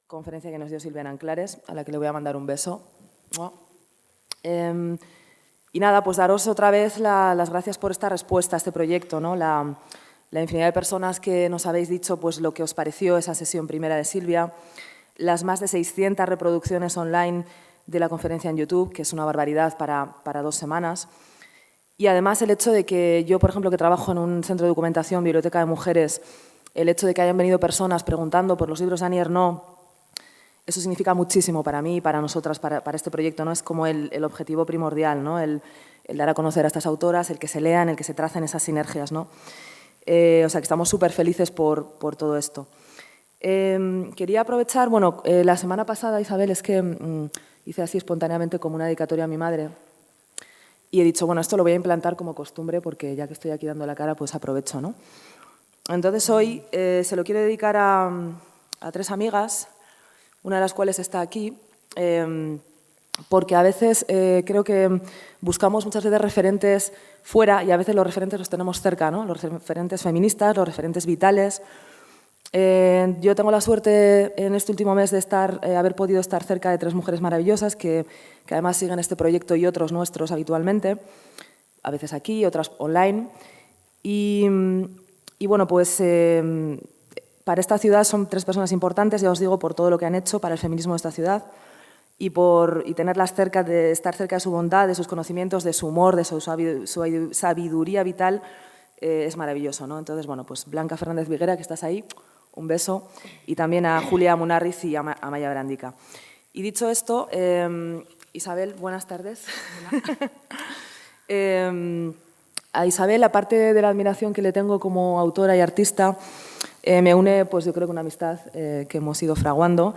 conferencia que nos dio Silvia en Anclares, a la que le voy a mandar un beso. Y nada, pues daros otra vez las gracias por esta respuesta a este proyecto, ¿no? La infinidad de personas que nos habéis dicho pues, lo que os pareció esa sesión primera de Silvia, las más de 600 reproducciones online de la conferencia en YouTube, que es una barbaridad para 2 semanas. Y además el hecho de que yo, por ejemplo, que trabajo en un centro de documentación, biblioteca de mujeres, el hecho de que hayan venido personas preguntando por los libros de Annie Ernaux, eso significa muchísimo para mí y para nosotras, para este proyecto, ¿no? Es como el objetivo primordial, ¿no? El dar a conocer a estas autoras, el que se lean, el que se tracen esas sinergias, ¿no? O sea, que estamos súper felices por todo esto. Quería aprovechar, bueno, la semana pasada, Isabel, es que hice así espontáneamente como una dedicatoria a mi madre y he dicho, bueno, esto lo voy a implantar como costumbre porque ya que estoy aquí dando la cara, pues aprovecho, ¿no? Entonces hoy se lo quiero dedicar a 3 amigas, una de las cuales está aquí, porque a veces creo que buscamos muchas veces referentes fuera y a veces los referentes los tenemos cerca, ¿no? Los referentes feministas, los referentes vitales. Yo tengo la suerte en este último mes de haber podido estar cerca de 3 mujeres maravillosas que además siguen este proyecto y otros nuestros habitualmente, a veces aquí, otras online. Y bueno, pues para esta ciudad son 3 personas importantes, ya os digo, por todo lo que han hecho para el feminismo de esta ciudad y tenerlas cerca, de estar cerca de su bondad, de sus conocimientos, de su humor, de su sabiduría vital, es maravilloso, ¿no? Entonces, bueno, pues Blanca Fernández Viguera, que estás ahí, un beso, y también a Julia Munarriz y a Maya Brandica. Y dicho esto, Isabel, buenas tardes. A Isabel, aparte de la admiración que le tengo como autora y artista, me une, pues yo creo que una amistad que hemos ido fraguando,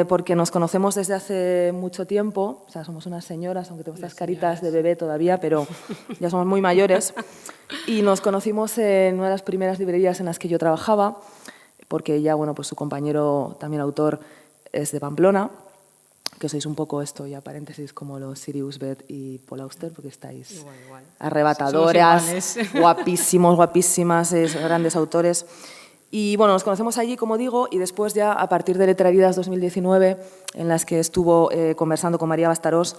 porque nos conocemos desde hace mucho tiempo, o sea, somos unas señoras, aunque tenemos estas caritas de bebé todavía, pero ya somos muy mayores, y nos conocimos en una de las primeras librerías en las que yo trabajaba, porque ella, bueno, pues su compañero, también autor, es de Pamplona, que sois un poco esto, ya paréntesis, como los Sirius Bet y Paul Auster, porque estáis igual. Arrebatadoras, guapísimos, guapísimas, grandes autores. Y bueno, nos conocemos allí, como digo, y después ya a partir de Letreridas 2019, en las que estuvo conversando con María Bastarós,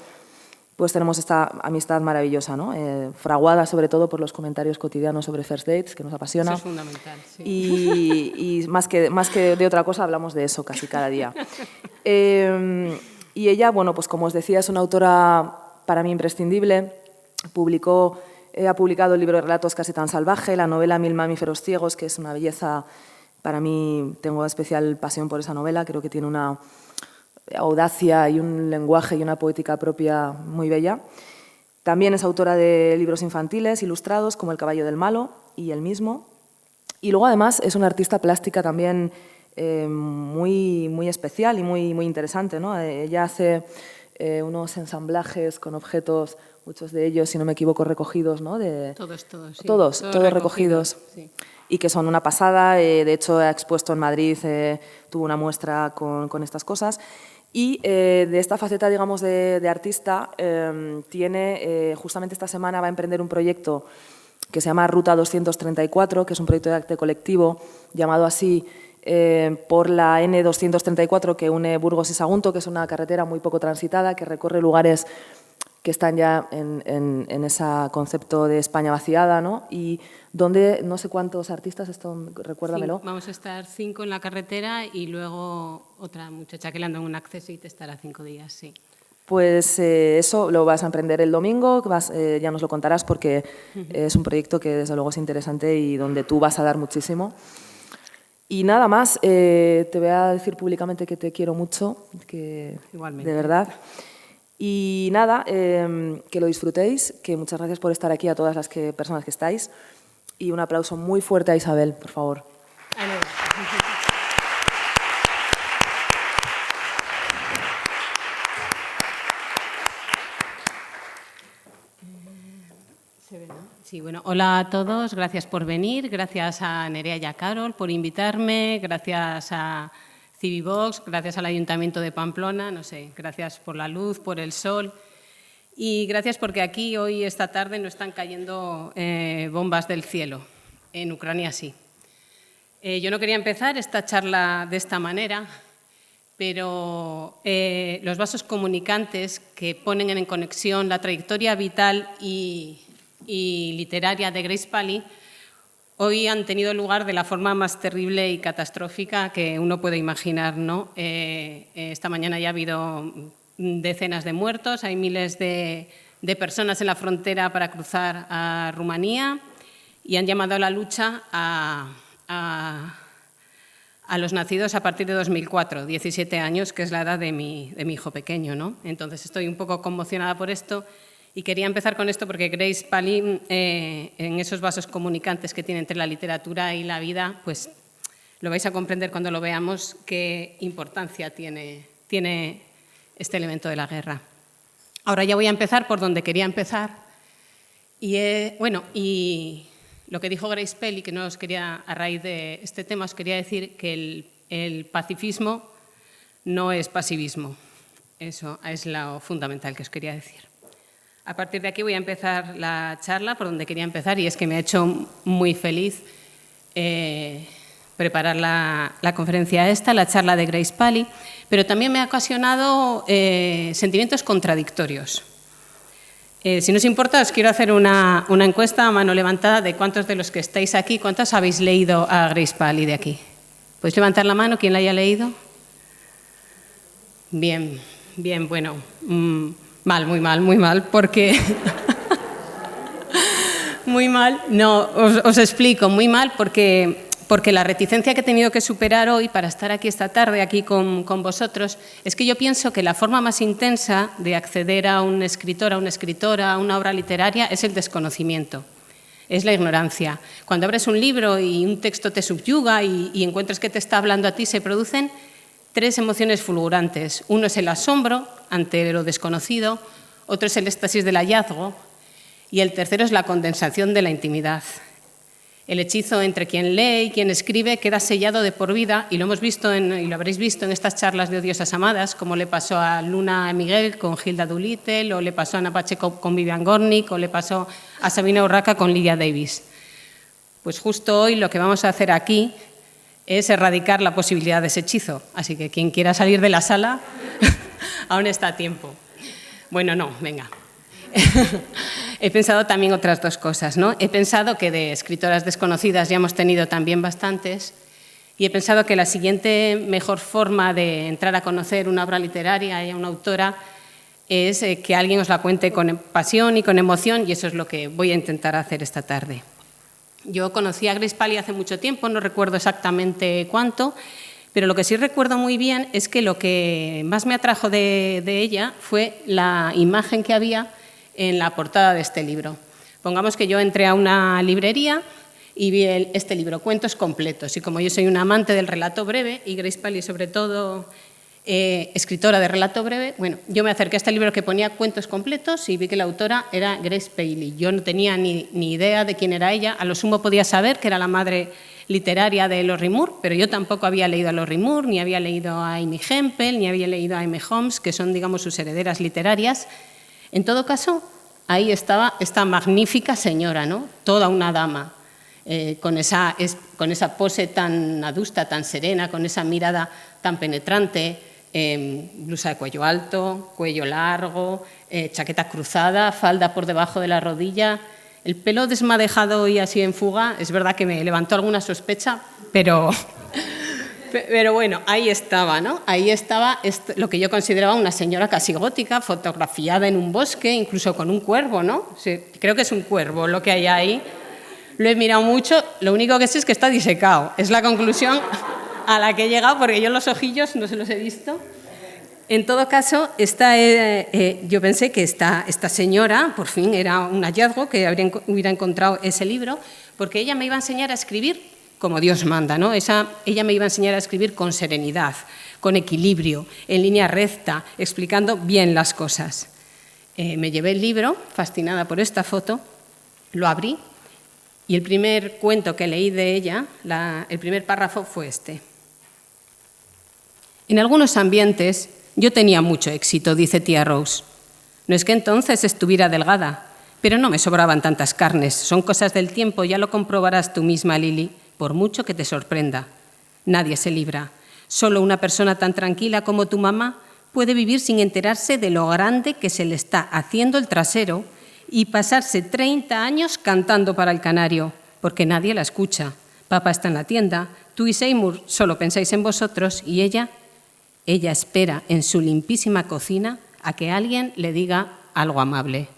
pues tenemos esta amistad maravillosa, ¿no? Fraguada sobre todo por los comentarios cotidianos sobre first dates, que nos apasiona. Eso es fundamental, sí. Y más que de otra cosa, hablamos de eso casi cada día. Y ella, bueno, pues como os decía, es una autora para mí imprescindible. Ha publicado el libro de relatos Casi tan salvaje, la novela Mil mamíferos ciegos, que es una belleza, para mí tengo especial pasión por esa novela, creo que tiene una audacia y un lenguaje y una poética propia muy bella. También es autora de libros infantiles ilustrados como El caballo del malo y El mismo. Y luego además es una artista plástica también muy especial y muy interesante, ¿no? Ella hace unos ensamblajes con objetos, muchos de ellos, si no me equivoco, recogidos, ¿no? Todos, sí. Todos recogidos. Sí. Y que son una pasada. De hecho, ha expuesto en Madrid, tuvo una muestra con estas cosas. Y de esta faceta, digamos, de artista, justamente esta semana va a emprender un proyecto que se llama Ruta 234, que es un proyecto de arte colectivo llamado así por la N234 que une Burgos y Sagunto, que es una carretera muy poco transitada, que recorre lugares que están ya en ese concepto de España vaciada, ¿no? Y donde no sé cuántos artistas, recuérdamelo. Vamos a estar 5 en la carretera y luego otra muchacha que le anda en un acceso y te estará 5 días, sí. Pues eso lo vas a emprender el domingo, ya nos lo contarás porque es un proyecto que desde luego es interesante y donde tú vas a dar muchísimo. Y nada más, te voy a decir públicamente que te quiero mucho, que igualmente. De verdad. Y nada, que lo disfrutéis, que muchas gracias por estar aquí a todas las personas que estáis. Y un aplauso muy fuerte a Isabel, por favor. Sí, bueno, hola a todos, gracias por venir, gracias a Nerea y a Carol por invitarme, gracias a Civivox, gracias al Ayuntamiento de Pamplona, no sé, gracias por la luz, por el sol y gracias porque aquí hoy, esta tarde, no están cayendo bombas del cielo, en Ucrania sí. Yo no quería empezar esta charla de esta manera, pero los vasos comunicantes que ponen en conexión la trayectoria vital y literaria de Grace Paley hoy han tenido lugar de la forma más terrible y catastrófica que uno puede imaginar, ¿no? Esta mañana ya ha habido decenas de muertos, hay miles de personas en la frontera para cruzar a Rumanía y han llamado a la lucha a los nacidos a partir de 2004, 17 años, que es la edad de mi hijo pequeño, ¿no? Entonces estoy un poco conmocionada por esto y quería empezar con esto porque Grace Paley, en esos vasos comunicantes que tiene entre la literatura y la vida, pues lo vais a comprender cuando lo veamos qué importancia tiene este elemento de la guerra. Ahora ya voy a empezar por donde quería empezar y lo que dijo Grace Paley, que no os quería, a raíz de este tema, os quería decir que el pacifismo no es pasivismo. Eso es lo fundamental que os quería decir. A partir de aquí voy a empezar la charla por donde quería empezar y es que me ha hecho muy feliz preparar la conferencia esta, la charla de Grace Paley, pero también me ha ocasionado sentimientos contradictorios. Si no os importa, os quiero hacer una encuesta a mano levantada de cuántos de los que estáis aquí, cuántos habéis leído a Grace Paley de aquí. ¿Podéis levantar la mano? ¿Quién la haya leído? Bien, bueno, muy mal, porque... muy mal, no, os explico, muy mal porque la reticencia que he tenido que superar hoy para estar aquí esta tarde, aquí con vosotros, es que yo pienso que la forma más intensa de acceder a un escritor, a una escritora, a una obra literaria, es el desconocimiento, es la ignorancia. Cuando abres un libro y un texto te subyuga y encuentras que te está hablando a ti, se producen tres emociones fulgurantes. Uno es el asombro ante lo desconocido, otro es el éxtasis del hallazgo y el tercero es la condensación de la intimidad. El hechizo entre quien lee y quien escribe queda sellado de por vida y lo hemos visto y lo habréis visto en estas charlas de Odiosas Amadas, como le pasó a Luna Miguel con Hilda Doolittle, o le pasó a Ana Pacheco con Vivian Gornick, o le pasó a Sabina Urraca con Lydia Davis. Pues justo hoy lo que vamos a hacer aquí es erradicar la posibilidad de ese hechizo. Así que quien quiera salir de la sala, aún está a tiempo. Bueno, no, venga. He pensado también otras dos cosas, ¿no? He pensado que de escritoras desconocidas ya hemos tenido también bastantes y he pensado que la siguiente mejor forma de entrar a conocer una obra literaria y a una autora es que alguien os la cuente con pasión y con emoción y eso es lo que voy a intentar hacer esta tarde. Yo conocí a Grace Paley hace mucho tiempo, no recuerdo exactamente cuánto, pero lo que sí recuerdo muy bien es que lo que más me atrajo de ella fue la imagen que había en la portada de este libro. Pongamos que yo entré a una librería y vi este libro, Cuentos completos, y como yo soy una amante del relato breve, y Grace Paley sobre todo escritora de relato breve, bueno, yo me acerqué a este libro que ponía Cuentos completos y vi que la autora era Grace Paley. Yo no tenía ni idea de quién era ella, a lo sumo podía saber que era la madre literaria de Lorrie Moore, pero yo tampoco había leído a Lorrie Moore, ni había leído a Amy Hempel, ni había leído a M. Holmes, que son, digamos, sus herederas literarias. En todo caso, ahí estaba esta magnífica señora, ¿no? Toda una dama, con esa pose tan adusta, tan serena, con esa mirada tan penetrante, blusa de cuello alto, cuello largo, chaqueta cruzada, falda por debajo de la rodilla, el pelo desmadejado y así en fuga. Es verdad que me levantó alguna sospecha, pero bueno, ahí estaba, ¿no? Ahí estaba lo que yo consideraba una señora casi gótica, fotografiada en un bosque, incluso con un cuervo, ¿no? Sí, creo que es un cuervo lo que hay ahí. Lo he mirado mucho, lo único que sé es que está disecado. Es la conclusión a la que he llegado, porque yo los ojillos no se los he visto. En todo caso, yo pensé que esta señora, por fin, era un hallazgo, que hubiera encontrado ese libro, porque ella me iba a enseñar a escribir como Dios manda, ¿no? Ella me iba a enseñar a escribir con serenidad, con equilibrio, en línea recta, explicando bien las cosas. Me llevé el libro, fascinada por esta foto, lo abrí y el primer cuento que leí de ella, el primer párrafo fue este. En algunos ambientes yo tenía mucho éxito, dice tía Rose. No es que entonces estuviera delgada, pero no me sobraban tantas carnes. Son cosas del tiempo, ya lo comprobarás tú misma, Lily, por mucho que te sorprenda. Nadie se libra. Solo una persona tan tranquila como tu mamá puede vivir sin enterarse de lo grande que se le está haciendo el trasero y pasarse 30 años cantando para el canario, porque nadie la escucha. Papá está en la tienda, tú y Seymour solo pensáis en vosotros y ella espera en su limpísima cocina a que alguien le diga algo amable.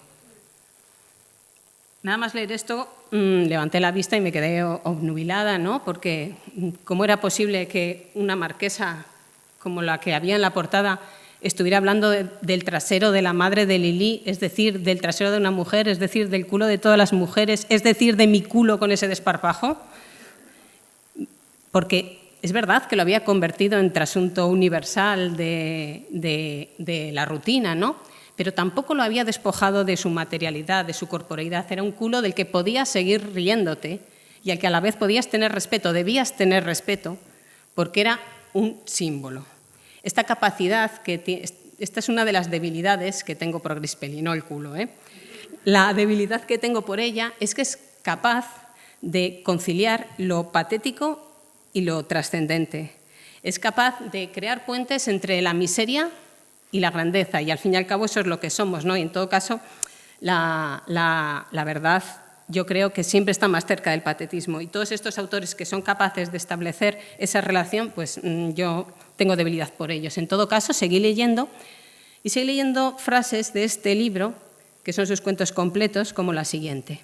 Nada más leer esto, levanté la vista y me quedé obnubilada, ¿no? Porque ¿cómo era posible que una marquesa como la que había en la portada estuviera hablando del trasero de la madre de Lili, es decir, del trasero de una mujer, es decir, del culo de todas las mujeres, es decir, de mi culo con ese desparpajo? Porque es verdad que lo había convertido en trasunto universal de la rutina, ¿no? Pero tampoco lo había despojado de su materialidad, de su corporeidad. Era un culo del que podías seguir riéndote y al que a la vez podías tener respeto, debías tener respeto, porque era un símbolo. Esta capacidad, esta es una de las debilidades que tengo por Grace Paley, no el culo, ¿eh? La debilidad que tengo por ella es que es capaz de conciliar lo patético y lo trascendente. Es capaz de crear puentes entre la miseria y la grandeza, y al fin y al cabo eso es lo que somos, ¿no? Y en todo caso, la verdad yo creo que siempre está más cerca del patetismo, y todos estos autores que son capaces de establecer esa relación, pues yo tengo debilidad por ellos. En todo caso, seguí leyendo frases de este libro, que son sus cuentos completos, como la siguiente.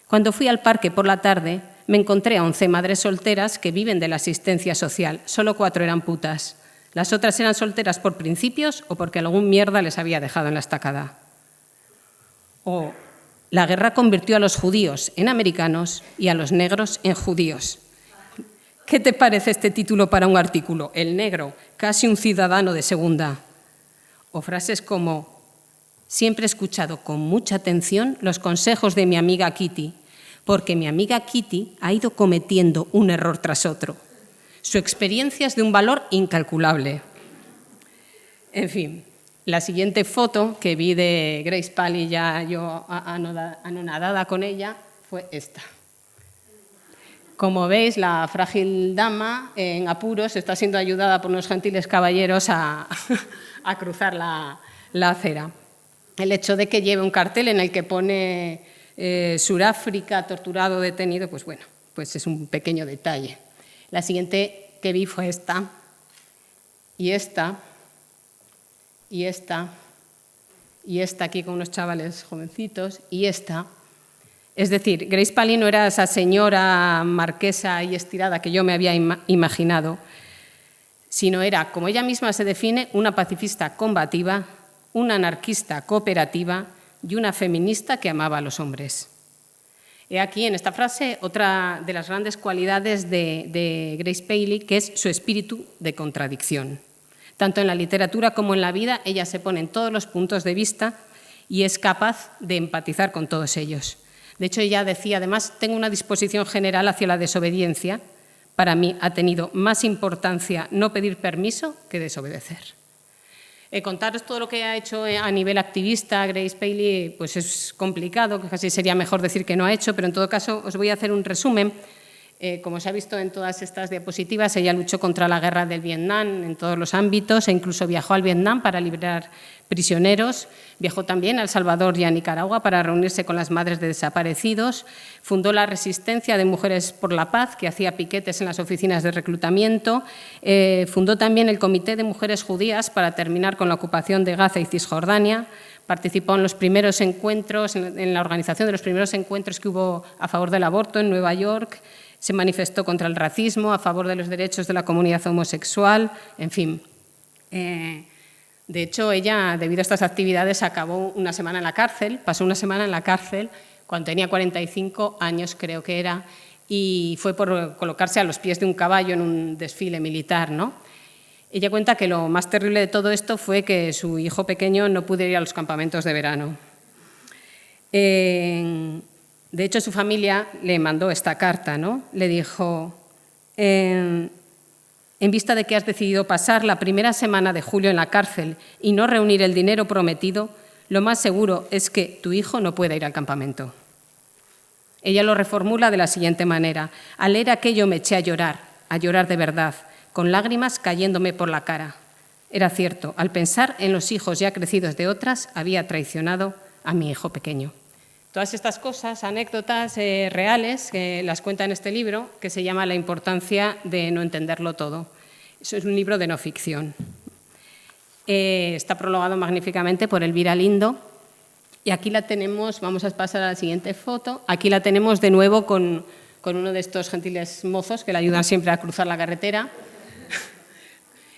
Cuando fui al parque por la tarde, me encontré a 11 madres solteras que viven de la asistencia social. Solo 4 eran putas. Las otras eran solteras por principios o porque algún mierda les había dejado en la estacada. O la guerra convirtió a los judíos en americanos y a los negros en judíos. ¿Qué te parece este título para un artículo? El negro, casi un ciudadano de segunda. O frases como: siempre he escuchado con mucha atención los consejos de mi amiga Kitty, porque mi amiga Kitty ha ido cometiendo un error tras otro. Su experiencia es de un valor incalculable. En fin, la siguiente foto que vi de Grace Paley, ya yo anonadada con ella, fue esta. Como veis, la frágil dama en apuros está siendo ayudada por unos gentiles caballeros a cruzar la acera. El hecho de que lleve un cartel en el que pone Suráfrica, torturado, detenido, pues bueno, pues es un pequeño detalle. La siguiente que vi fue esta, y esta, y esta, y esta aquí con unos chavales jovencitos, y esta. Es decir, Grace Paley no era esa señora marquesa y estirada que yo me había imaginado, sino era, como ella misma se define, una pacifista combativa, una anarquista cooperativa y una feminista que amaba a los hombres. He aquí en esta frase otra de las grandes cualidades de Grace Paley, que es su espíritu de contradicción. Tanto en la literatura como en la vida, ella se pone en todos los puntos de vista y es capaz de empatizar con todos ellos. De hecho, ella decía, además, tengo una disposición general hacia la desobediencia. Para mí ha tenido más importancia no pedir permiso que desobedecer. Contaros todo lo que ha hecho a nivel activista Grace Paley pues es complicado, que casi sería mejor decir que no ha hecho, pero en todo caso os voy a hacer un resumen. Como se ha visto en todas estas diapositivas, ella luchó contra la guerra del Vietnam en todos los ámbitos e incluso viajó al Vietnam para liberar prisioneros. Viajó también a El Salvador y a Nicaragua para reunirse con las madres de desaparecidos. Fundó la Resistencia de Mujeres por la Paz, que hacía piquetes en las oficinas de reclutamiento. Fundó también el Comité de Mujeres Judías para terminar con la ocupación de Gaza y Cisjordania. Participó en los primeros encuentros, en la organización de los primeros encuentros que hubo a favor del aborto en Nueva York. Se manifestó contra el racismo, a favor de los derechos de la comunidad homosexual, en fin. De hecho, ella, debido a estas actividades, acabó una semana en la cárcel, pasó una semana en la cárcel cuando tenía 45 años, creo que era, y fue por colocarse a los pies de un caballo en un desfile militar, ¿no? Ella cuenta que lo más terrible de todo esto fue que su hijo pequeño no pudo ir a los campamentos de verano. De hecho, su familia le mandó esta carta, ¿no? Le dijo, en vista de que has decidido pasar la primera semana de julio en la cárcel y no reunir el dinero prometido, lo más seguro es que tu hijo no pueda ir al campamento. Ella lo reformula de la siguiente manera. Al leer aquello me eché a llorar de verdad. con lágrimas cayéndome por la cara. Era cierto, al pensar en los hijos ya crecidos de otras, había traicionado a mi hijo pequeño. Todas estas cosas, anécdotas reales, que las cuenta en este libro, que se llama La importancia de no entenderlo todo. Eso es un libro de no ficción. Está prologado magníficamente por Elvira Lindo. Y aquí la tenemos, vamos a pasar a la siguiente foto, aquí la tenemos de nuevo con uno de estos gentiles mozos que le ayudan siempre a cruzar la carretera.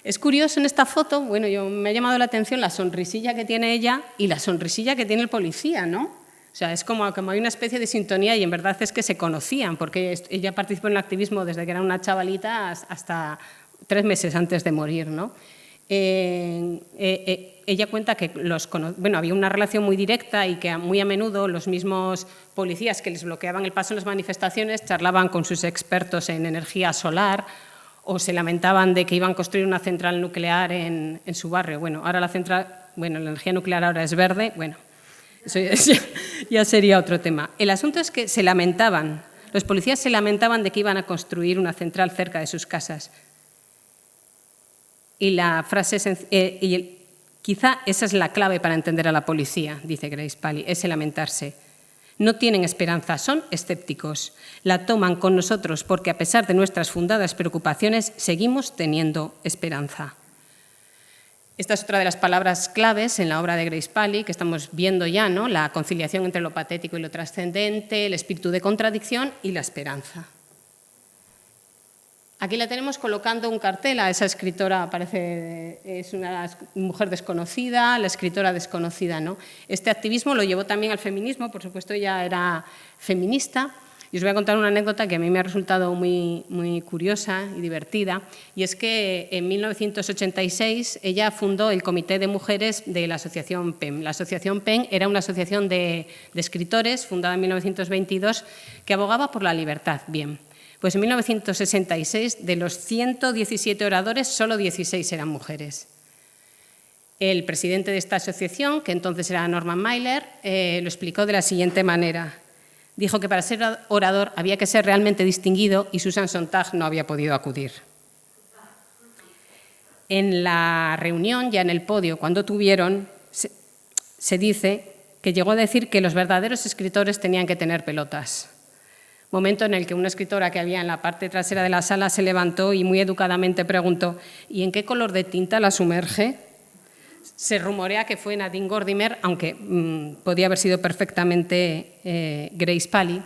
Es curioso en esta foto, bueno, me ha llamado la atención la sonrisilla que tiene ella y la sonrisilla que tiene el policía, ¿no? O sea, es como hay una especie de sintonía y en verdad es que se conocían, porque ella participó en el activismo desde que era una chavalita hasta 3 meses antes de morir, ¿no? Ella cuenta que había una relación muy directa y que muy a menudo los mismos policías que les bloqueaban el paso en las manifestaciones charlaban con sus expertos en energía solar o se lamentaban de que iban a construir una central nuclear en su barrio. Bueno, ahora la energía nuclear ahora es verde, bueno, eso ya sería otro tema. El asunto es que se lamentaban, los policías se lamentaban de que iban a construir una central cerca de sus casas. Y la frase quizá esa es la clave para entender a la policía, dice Grace Paley, ese lamentarse. No tienen esperanza, son escépticos. La toman con nosotros porque a pesar de nuestras fundadas preocupaciones seguimos teniendo esperanza. Esta es otra de las palabras claves en la obra de Grace Paley que estamos viendo ya, ¿no? La conciliación entre lo patético y lo trascendente, el espíritu de contradicción y la esperanza. Aquí la tenemos colocando un cartel a esa escritora, es una mujer desconocida, la escritora desconocida, ¿no? Este activismo lo llevó también al feminismo, por supuesto ella era feminista. Y os voy a contar una anécdota que a mí me ha resultado muy, muy curiosa y divertida, y es que en 1986 ella fundó el Comité de Mujeres de la Asociación PEN. La Asociación PEN era una asociación de escritores fundada en 1922 que abogaba por la libertad. Bien. Pues en 1966, de los 117 oradores, solo 16 eran mujeres. El presidente de esta asociación, que entonces era Norman Mailer, lo explicó de la siguiente manera. Dijo que para ser orador había que ser realmente distinguido y Susan Sontag no había podido acudir. En la reunión, ya en el podio, cuando tuvieron, se dice que llegó a decir que los verdaderos escritores tenían que tener pelotas. Momento en el que una escritora que había en la parte trasera de la sala se levantó y muy educadamente preguntó ¿y en qué color de tinta la sumerge? Se rumorea que fue Nadine Gordimer, aunque podía haber sido perfectamente Grace Paley,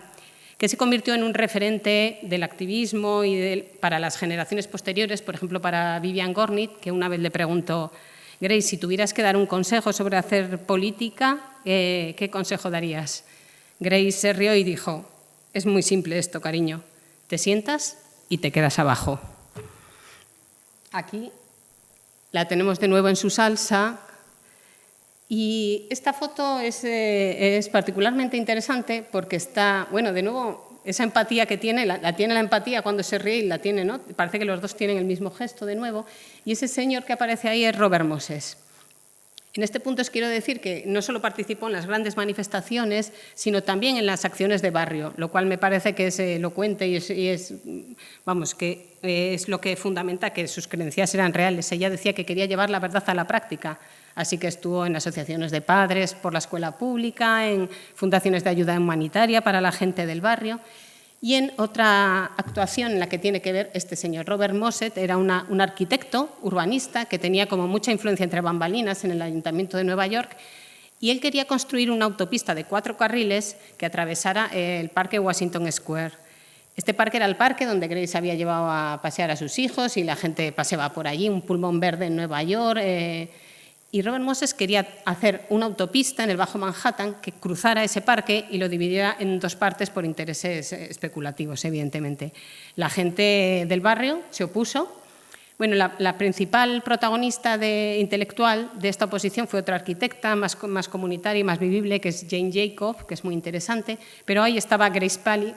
que se convirtió en un referente del activismo para las generaciones posteriores, por ejemplo, para Vivian Gornick, que una vez le preguntó Grace, si tuvieras que dar un consejo sobre hacer política, ¿qué consejo darías? Grace se rió y dijo, es muy simple esto, cariño, te sientas y te quedas abajo. Aquí la tenemos de nuevo en su salsa y esta foto es particularmente interesante porque está, bueno, de nuevo, esa empatía que tiene, la tiene la empatía cuando se ríe y la tiene, ¿no? Parece que los dos tienen el mismo gesto de nuevo y ese señor que aparece ahí es Robert Moses. En este punto os quiero decir que no solo participó en las grandes manifestaciones, sino también en las acciones de barrio, lo cual me parece que es elocuente y es lo que fundamenta que sus creencias eran reales. Ella decía que quería llevar la verdad a la práctica, así que estuvo en asociaciones de padres por la escuela pública, en fundaciones de ayuda humanitaria para la gente del barrio. Y en otra actuación en la que tiene que ver este señor, Robert Moses, era un arquitecto urbanista que tenía como mucha influencia entre bambalinas en el Ayuntamiento de Nueva York y él quería construir una autopista de 4 carriles que atravesara el Parque Washington Square. Este parque era el parque donde Grace había llevado a pasear a sus hijos y la gente paseaba por allí, un pulmón verde en Nueva York. Y Robert Moses quería hacer una autopista en el Bajo Manhattan que cruzara ese parque y lo dividiera en 2 partes por intereses especulativos, evidentemente. La gente del barrio se opuso. Bueno, la principal protagonista intelectual de esta oposición fue otra arquitecta más comunitaria y más vivible, que es Jane Jacob, que es muy interesante, pero ahí estaba Grace Paley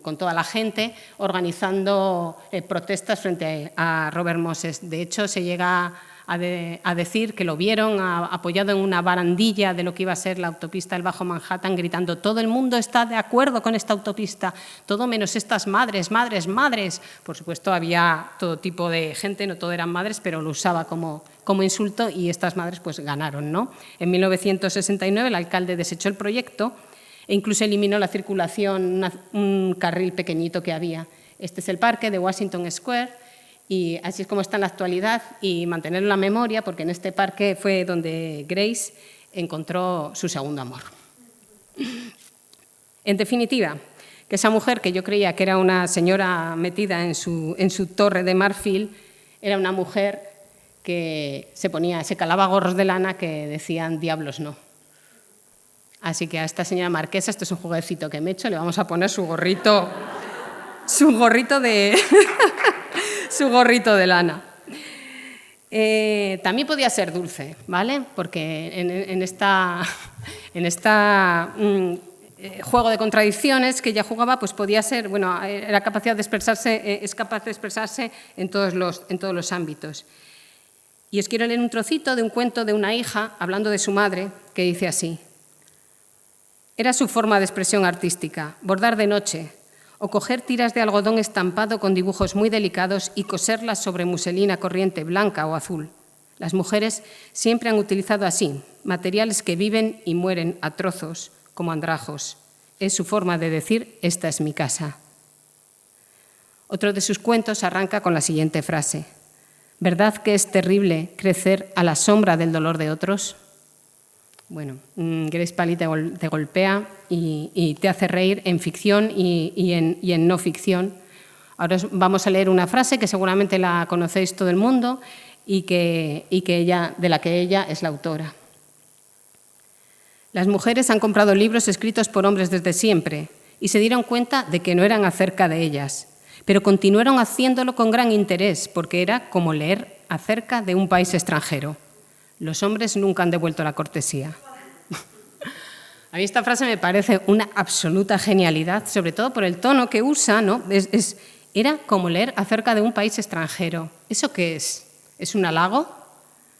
con toda la gente organizando protestas frente a Robert Moses. De hecho, se llega a decir que lo vieron apoyado en una barandilla de lo que iba a ser la autopista del Bajo Manhattan, gritando: todo el mundo está de acuerdo con esta autopista, todo menos estas madres, madres, madres. Por supuesto, había todo tipo de gente, no todo eran madres, pero lo usaba como insulto, y estas madres pues ganaron, ¿no? En 1969 el alcalde desechó el proyecto e incluso eliminó la circulación, un carril pequeñito que había. Este es el parque de Washington Square, y así es como está en la actualidad, y mantener en la memoria, porque en este parque fue donde Grace encontró su segundo amor. En definitiva, que esa mujer, que yo creía que era una señora metida en su torre de marfil, era una mujer que se calaba gorros de lana que decían diablos no. Así que a esta señora marquesa, esto es un jueguecito que me he hecho, le vamos a poner su gorrito de su gorrito de lana. También podía ser dulce, ¿vale? Porque en esta juego de contradicciones que ella jugaba, pues podía ser, bueno, era capacidad de expresarse, es capaz de expresarse en todos los ámbitos. Y os quiero leer un trocito de un cuento de una hija hablando de su madre, que dice así: era su forma de expresión artística, bordar de noche, o coger tiras de algodón estampado con dibujos muy delicados y coserlas sobre muselina corriente blanca o azul. Las mujeres siempre han utilizado así materiales que viven y mueren a trozos, como andrajos. Es su forma de decir: esta es mi casa. Otro de sus cuentos arranca con la siguiente frase: ¿verdad que es terrible crecer a la sombra del dolor de otros? Bueno, Grace Paley te golpea y te hace reír en ficción y en no ficción. Ahora vamos a leer una frase que seguramente la conocéis todo el mundo y de la que ella es la autora. Las mujeres han comprado libros escritos por hombres desde siempre y se dieron cuenta de que no eran acerca de ellas, pero continuaron haciéndolo con gran interés porque era como leer acerca de un país extranjero. Los hombres nunca han devuelto la cortesía. A mí esta frase me parece una absoluta genialidad, sobre todo por el tono que usa, ¿no? Era como leer acerca de un país extranjero. ¿Eso qué es? ¿Es un halago?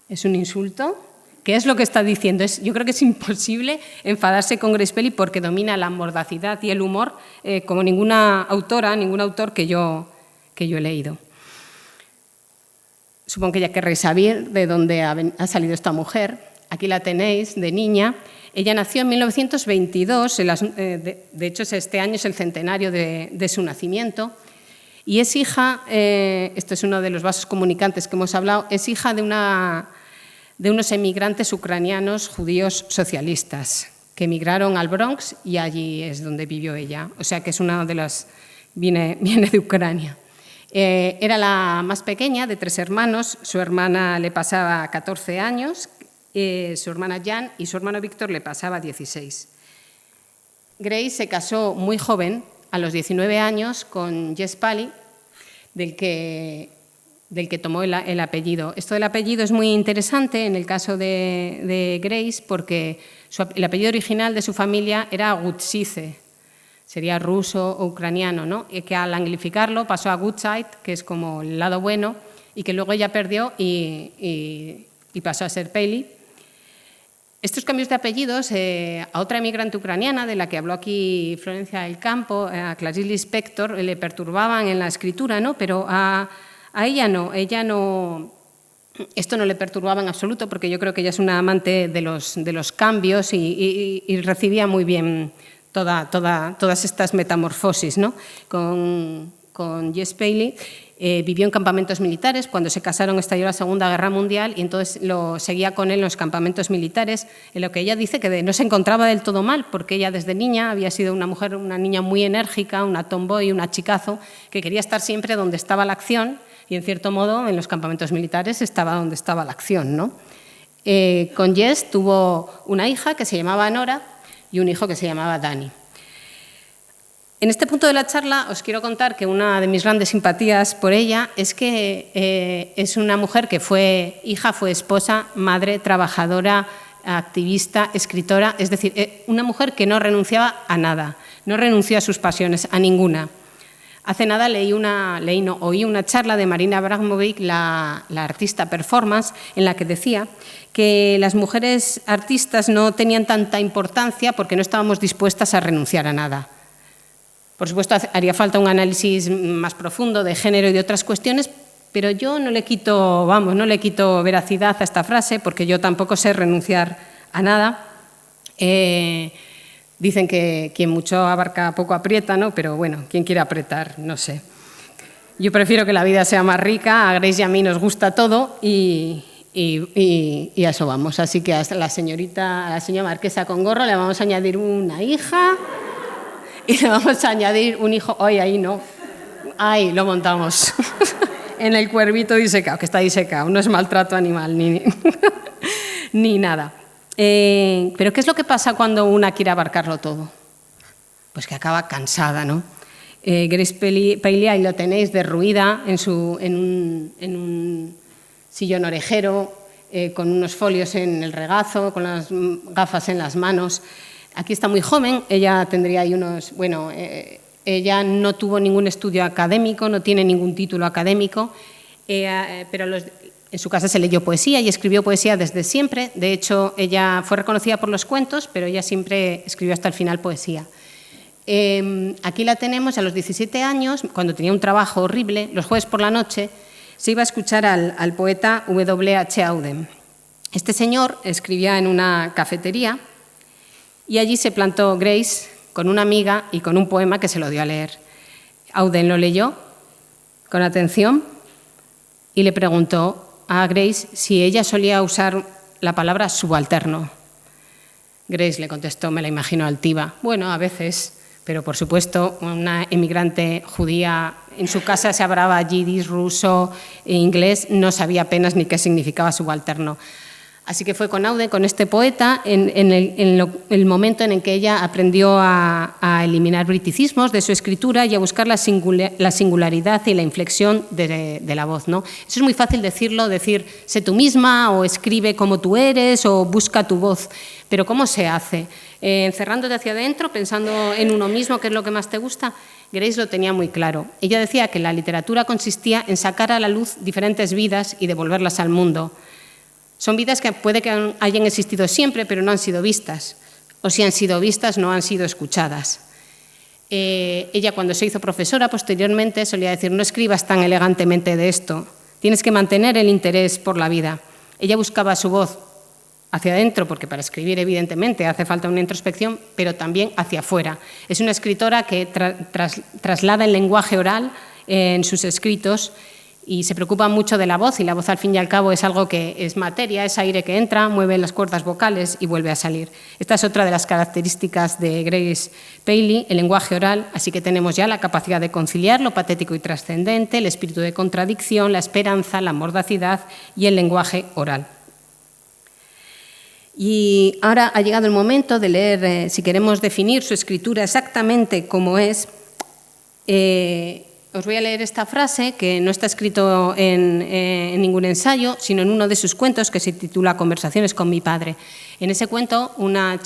¿Es un insulto? ¿Qué es lo que está diciendo? Yo creo que es imposible enfadarse con Grace Paley porque domina la mordacidad y el humor como ninguna autora, ningún autor que yo he leído. Supongo que ya querréis saber de dónde ha salido esta mujer. Aquí la tenéis, de niña. Ella nació en 1922, de hecho este año es el centenario de su nacimiento, y es hija, esto es uno de los vasos comunicantes que hemos hablado, es hija de unos emigrantes ucranianos judíos socialistas que emigraron al Bronx y allí es donde vivió ella. O sea que es una de las... viene de Ucrania. Era la más pequeña de 3 hermanos, su hermana le pasaba 14 años, su hermana Jan y su hermano Víctor le pasaba 16. Grace se casó muy joven, a los 19 años, con Jess Paley, del que tomó el apellido. Esto del apellido es muy interesante en el caso de Grace porque el apellido original de su familia era Gutsice, sería ruso o ucraniano, ¿no? Y que al anglificarlo pasó a Good Side, que es como el lado bueno, y que luego ella perdió y pasó a ser Paley. Estos cambios de apellidos, a otra emigrante ucraniana, de la que habló aquí Florencia del Campo, a Clarice Lispector, le perturbaban en la escritura, ¿no? Pero a ella no, esto no le perturbaba en absoluto, porque yo creo que ella es una amante de los cambios y recibía muy bien todas estas metamorfosis, ¿no? Con Jess Paley vivió en campamentos militares. Cuando se casaron estalló la Segunda Guerra Mundial y entonces lo seguía con él en los campamentos militares, en lo que ella dice que no se encontraba del todo mal, porque ella desde niña había sido una niña muy enérgica, una tomboy, una chicazo, que quería estar siempre donde estaba la acción y, en cierto modo, en los campamentos militares estaba donde estaba la acción, ¿no? Con Jess tuvo una hija que se llamaba Nora y un hijo que se llamaba Danny. En este punto de la charla os quiero contar que una de mis grandes simpatías por ella es que es una mujer que fue hija, fue esposa, madre, trabajadora, activista, escritora, es decir, una mujer que no renunciaba a nada, no renunció a sus pasiones, a ninguna. Hace nada oí una charla de Marina Abramovic, la artista performance, en la que decía que las mujeres artistas no tenían tanta importancia porque no estábamos dispuestas a renunciar a nada. Por supuesto, haría falta un análisis más profundo de género y de otras cuestiones, pero yo no le quito veracidad a esta frase porque yo tampoco sé renunciar a nada. Dicen que quien mucho abarca poco aprieta, ¿no? Pero bueno, ¿quién quiere apretar? No sé. Yo prefiero que la vida sea más rica, a Grace y a mí nos gusta todo y a eso vamos. Así que a la señora marquesa con gorro le vamos a añadir una hija y le vamos a añadir un hijo. Hoy ahí no. Ahí lo montamos. En el cuervito disecado, que está disecado. No es maltrato animal ni nada. Pero ¿qué es lo que pasa cuando una quiere abarcarlo todo? Pues que acaba cansada, ¿no? Grace Paley, ahí lo tenéis, derruida en un sillón orejero, con unos folios en el regazo, con las gafas en las manos. Aquí está muy joven, ella tendría ahí ella no tuvo ningún estudio académico, no tiene ningún título académico, pero en su casa se leyó poesía y escribió poesía desde siempre. De hecho, ella fue reconocida por los cuentos, pero ella siempre escribió hasta el final poesía. Aquí la tenemos a los 17 años, cuando tenía un trabajo horrible, los jueves por la noche, se iba a escuchar al poeta W.H. Auden. Este señor escribía en una cafetería y allí se plantó Grace con una amiga y con un poema que se lo dio a leer. Auden lo leyó con atención y le preguntó a Grace si ella solía usar la palabra subalterno. Grace le contestó, me la imagino altiva. Bueno, a veces, pero por supuesto, una emigrante judía, en su casa se hablaba yiddish, ruso e inglés, no sabía apenas ni qué significaba subalterno. Así que fue con Auden, con este poeta, en el momento en el que ella aprendió a eliminar briticismos de su escritura y a buscar la singularidad y la inflexión de la voz, ¿no? Eso es muy fácil decirlo, decir sé tú misma o escribe como tú eres o busca tu voz, pero ¿cómo se hace? Encerrándote hacia adentro, pensando en uno mismo, qué es lo que más te gusta. Grace lo tenía muy claro. Ella decía que la literatura consistía en sacar a la luz diferentes vidas y devolverlas al mundo. Son vidas que puede que hayan existido siempre, pero no han sido vistas. O si han sido vistas, no han sido escuchadas. Ella, cuando se hizo profesora, posteriormente solía decir, no escribas tan elegantemente de esto, tienes que mantener el interés por la vida. Ella buscaba su voz hacia adentro, porque para escribir, evidentemente, hace falta una introspección, pero también hacia afuera. Es una escritora que traslada el lenguaje oral en sus escritos y se preocupa mucho de la voz, y la voz al fin y al cabo es algo que es materia, es aire que entra, mueve las cuerdas vocales y vuelve a salir. Esta es otra de las características de Grace Paley, el lenguaje oral, así que tenemos ya la capacidad de conciliar lo patético y trascendente, el espíritu de contradicción, la esperanza, la mordacidad y el lenguaje oral. Y ahora ha llegado el momento de leer, si queremos definir su escritura exactamente como es, os voy a leer esta frase que no está escrito en ningún ensayo, sino en uno de sus cuentos que se titula Conversaciones con mi padre. En ese cuento, una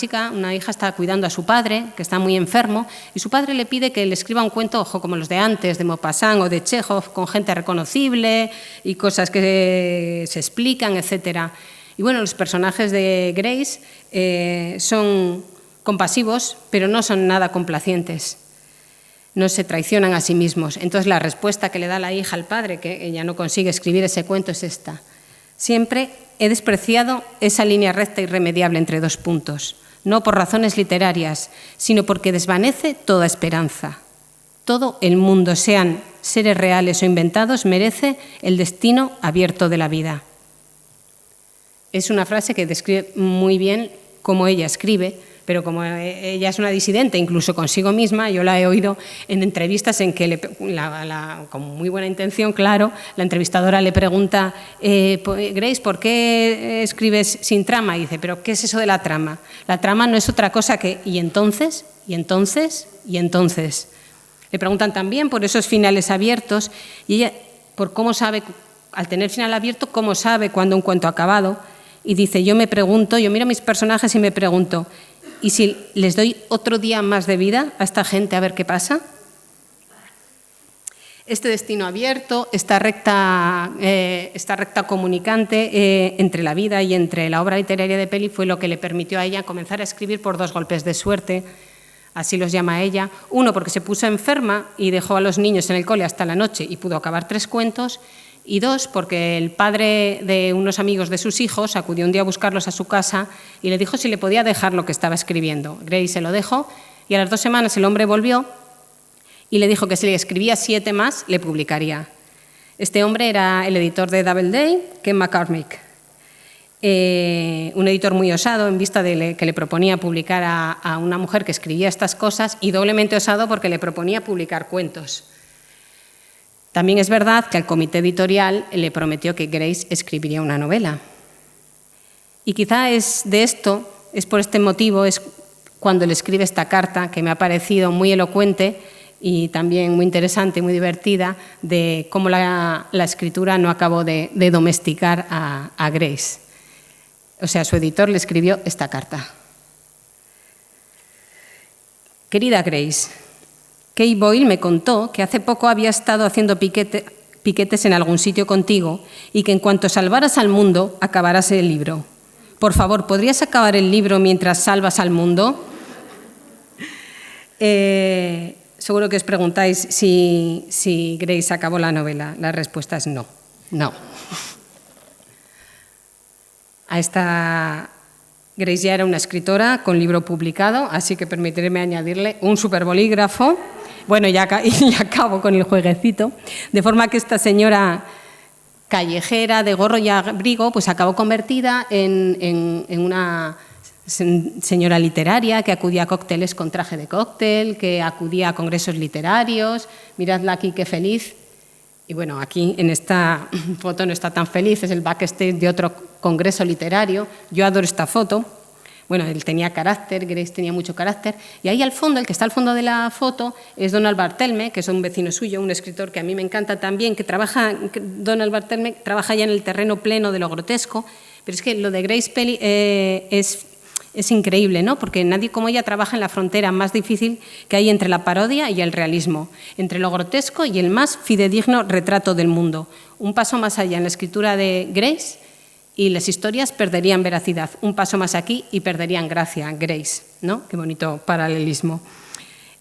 hija está cuidando a su padre, que está muy enfermo, y su padre le pide que le escriba un cuento, ojo, como los de antes, de Maupassant o de Chekhov, con gente reconocible y cosas que se explican, etc. Y bueno, los personajes de Grace son compasivos, pero no son nada complacientes. No se traicionan a sí mismos. Entonces la respuesta que le da la hija al padre, que ella no consigue escribir ese cuento, es esta. Siempre he despreciado esa línea recta irremediable entre dos puntos, no por razones literarias, sino porque desvanece toda esperanza. Todo el mundo, sean seres reales o inventados, merece el destino abierto de la vida. Es una frase que describe muy bien cómo ella escribe, pero como ella es una disidente, incluso consigo misma, yo la he oído en entrevistas en que, con muy buena intención, claro, la entrevistadora le pregunta, Grace, ¿por qué escribes sin trama? Y dice, ¿pero qué es eso de la trama? La trama no es otra cosa que, ¿y entonces? ¿Y entonces? ¿Y entonces? Le preguntan también por esos finales abiertos, y ella, por cómo sabe, al tener final abierto, cómo sabe cuándo un cuento ha acabado, y dice, yo miro a mis personajes y me pregunto, ¿y si les doy otro día más de vida a esta gente a ver qué pasa? Este destino abierto, esta recta comunicante entre la vida y entre la obra literaria de Peli fue lo que le permitió a ella comenzar a escribir por 2 golpes de suerte, así los llama ella. Uno, porque se puso enferma y dejó a los niños en el cole hasta la noche y pudo acabar 3 cuentos. Y 2, porque el padre de unos amigos de sus hijos acudió un día a buscarlos a su casa y le dijo si le podía dejar lo que estaba escribiendo. Grace se lo dejó y a las 2 semanas el hombre volvió y le dijo que si le escribía 7 más, le publicaría. Este hombre era el editor de Doubleday, Ken McCormick. Un editor muy osado en vista de que le proponía publicar a una mujer que escribía estas cosas, y doblemente osado porque le proponía publicar cuentos. También es verdad que al comité editorial le prometió que Grace escribiría una novela. Y quizá es por este motivo, es cuando le escribe esta carta, que me ha parecido muy elocuente y también muy interesante y muy divertida, de cómo la escritura no acabó de domesticar a Grace. O sea, su editor le escribió esta carta. Querida Grace, Kay Boyle me contó que hace poco había estado haciendo piquetes en algún sitio contigo y que en cuanto salvaras al mundo, acabarás el libro. Por favor, ¿podrías acabar el libro mientras salvas al mundo? Seguro que os preguntáis si Grace acabó la novela. La respuesta es no. No. Grace ya era una escritora con libro publicado, así que permitirme añadirle un superbolígrafo. Bueno, ya acabo con el jueguecito. De forma que esta señora callejera, de gorro y abrigo, pues acabó convertida en una señora literaria que acudía a cócteles con traje de cóctel, que acudía a congresos literarios. Miradla aquí, qué feliz. Y bueno, aquí en esta foto no está tan feliz, es el backstage de otro congreso literario. Yo adoro esta foto. Bueno, él tenía carácter, Grace tenía mucho carácter. Y ahí al fondo, el que está al fondo de la foto, es Donald Barthelme, que es un vecino suyo, un escritor que a mí me encanta también, Donald Barthelme trabaja ya en el terreno pleno de lo grotesco. Pero es que lo de Grace Peli es increíble, ¿no? Porque nadie como ella trabaja en la frontera más difícil que hay entre la parodia y el realismo, entre lo grotesco y el más fidedigno retrato del mundo. Un paso más allá en la escritura de Grace y las historias perderían veracidad. Un paso más aquí y perderían gracia, Grace, ¿no? Qué bonito paralelismo.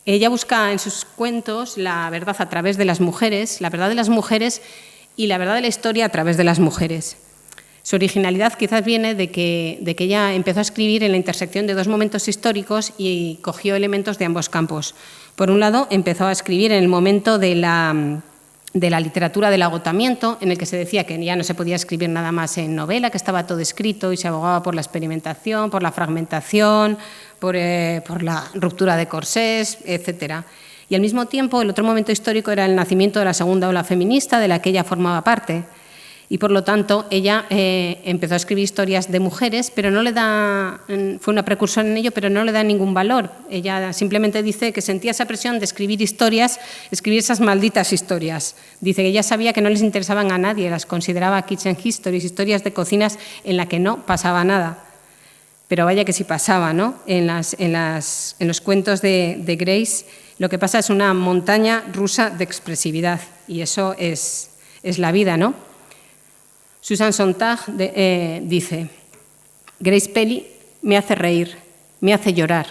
Ella busca en sus cuentos la verdad a través de las mujeres, la verdad de las mujeres y la verdad de la historia a través de las mujeres. Su originalidad quizás viene de que ella empezó a escribir en la intersección de 2 momentos históricos y cogió elementos de ambos campos. Por un lado, empezó a escribir en el momento de la literatura del agotamiento, en el que se decía que ya no se podía escribir nada más en novela, que estaba todo escrito y se abogaba por la experimentación, por la fragmentación, por la ruptura de corsés, etc. Y al mismo tiempo, el otro momento histórico era el nacimiento de la segunda ola feminista, de la que ella formaba parte. Y por lo tanto, ella empezó a escribir historias de mujeres, pero fue una precursora en ello, pero no le da ningún valor. Ella simplemente dice que sentía esa presión de escribir historias, escribir esas malditas historias. Dice que ella sabía que no les interesaban a nadie, las consideraba kitchen histories, historias de cocinas en las que no pasaba nada. Pero vaya que sí pasaba, ¿no? En los cuentos de Grace, lo que pasa es una montaña rusa de expresividad, y eso es la vida, ¿no? Susan Sontag dice: Grace Peli me hace reír, me hace llorar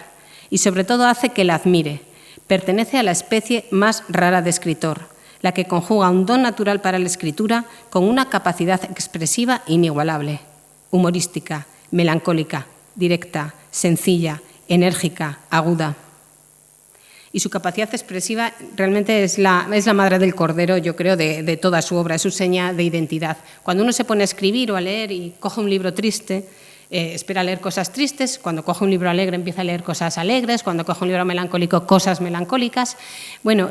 y sobre todo hace que la admire. Pertenece a la especie más rara de escritor, la que conjuga un don natural para la escritura con una capacidad expresiva inigualable, humorística, melancólica, directa, sencilla, enérgica, aguda. Y su capacidad expresiva realmente es la madre del cordero, yo creo, de toda su obra, es su seña de identidad. Cuando uno se pone a escribir o a leer y coge un libro triste, espera leer cosas tristes, cuando coge un libro alegre empieza a leer cosas alegres, cuando coge un libro melancólico, cosas melancólicas. Bueno,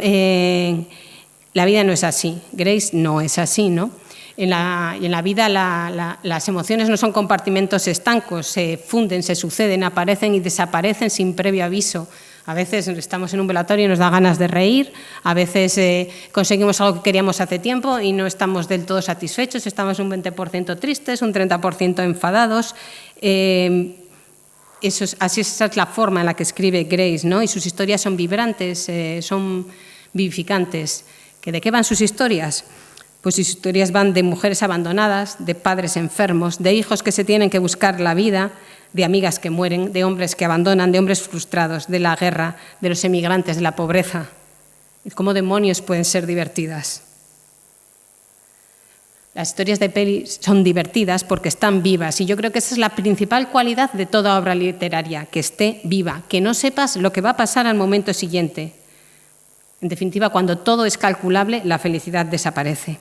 la vida no es así, Grace no es así, ¿no? En la vida las emociones no son compartimentos estancos, se funden, se suceden, aparecen y desaparecen sin previo aviso. A veces estamos en un velatorio y nos da ganas de reír, a veces conseguimos algo que queríamos hace tiempo y no estamos del todo satisfechos, estamos un 20% tristes, un 30% enfadados. Esa es la forma en la que escribe Grace, ¿no? Y sus historias son vibrantes, son vivificantes, ¿Que de qué van sus historias? Pues sus historias van de mujeres abandonadas, de padres enfermos, de hijos que se tienen que buscar la vida, de amigas que mueren, de hombres que abandonan, de hombres frustrados, de la guerra, de los emigrantes, de la pobreza. ¿Cómo demonios pueden ser divertidas? Las historias de Peli son divertidas porque están vivas y yo creo que esa es la principal cualidad de toda obra literaria, que esté viva, que no sepas lo que va a pasar al momento siguiente. En definitiva, cuando todo es calculable, la felicidad desaparece.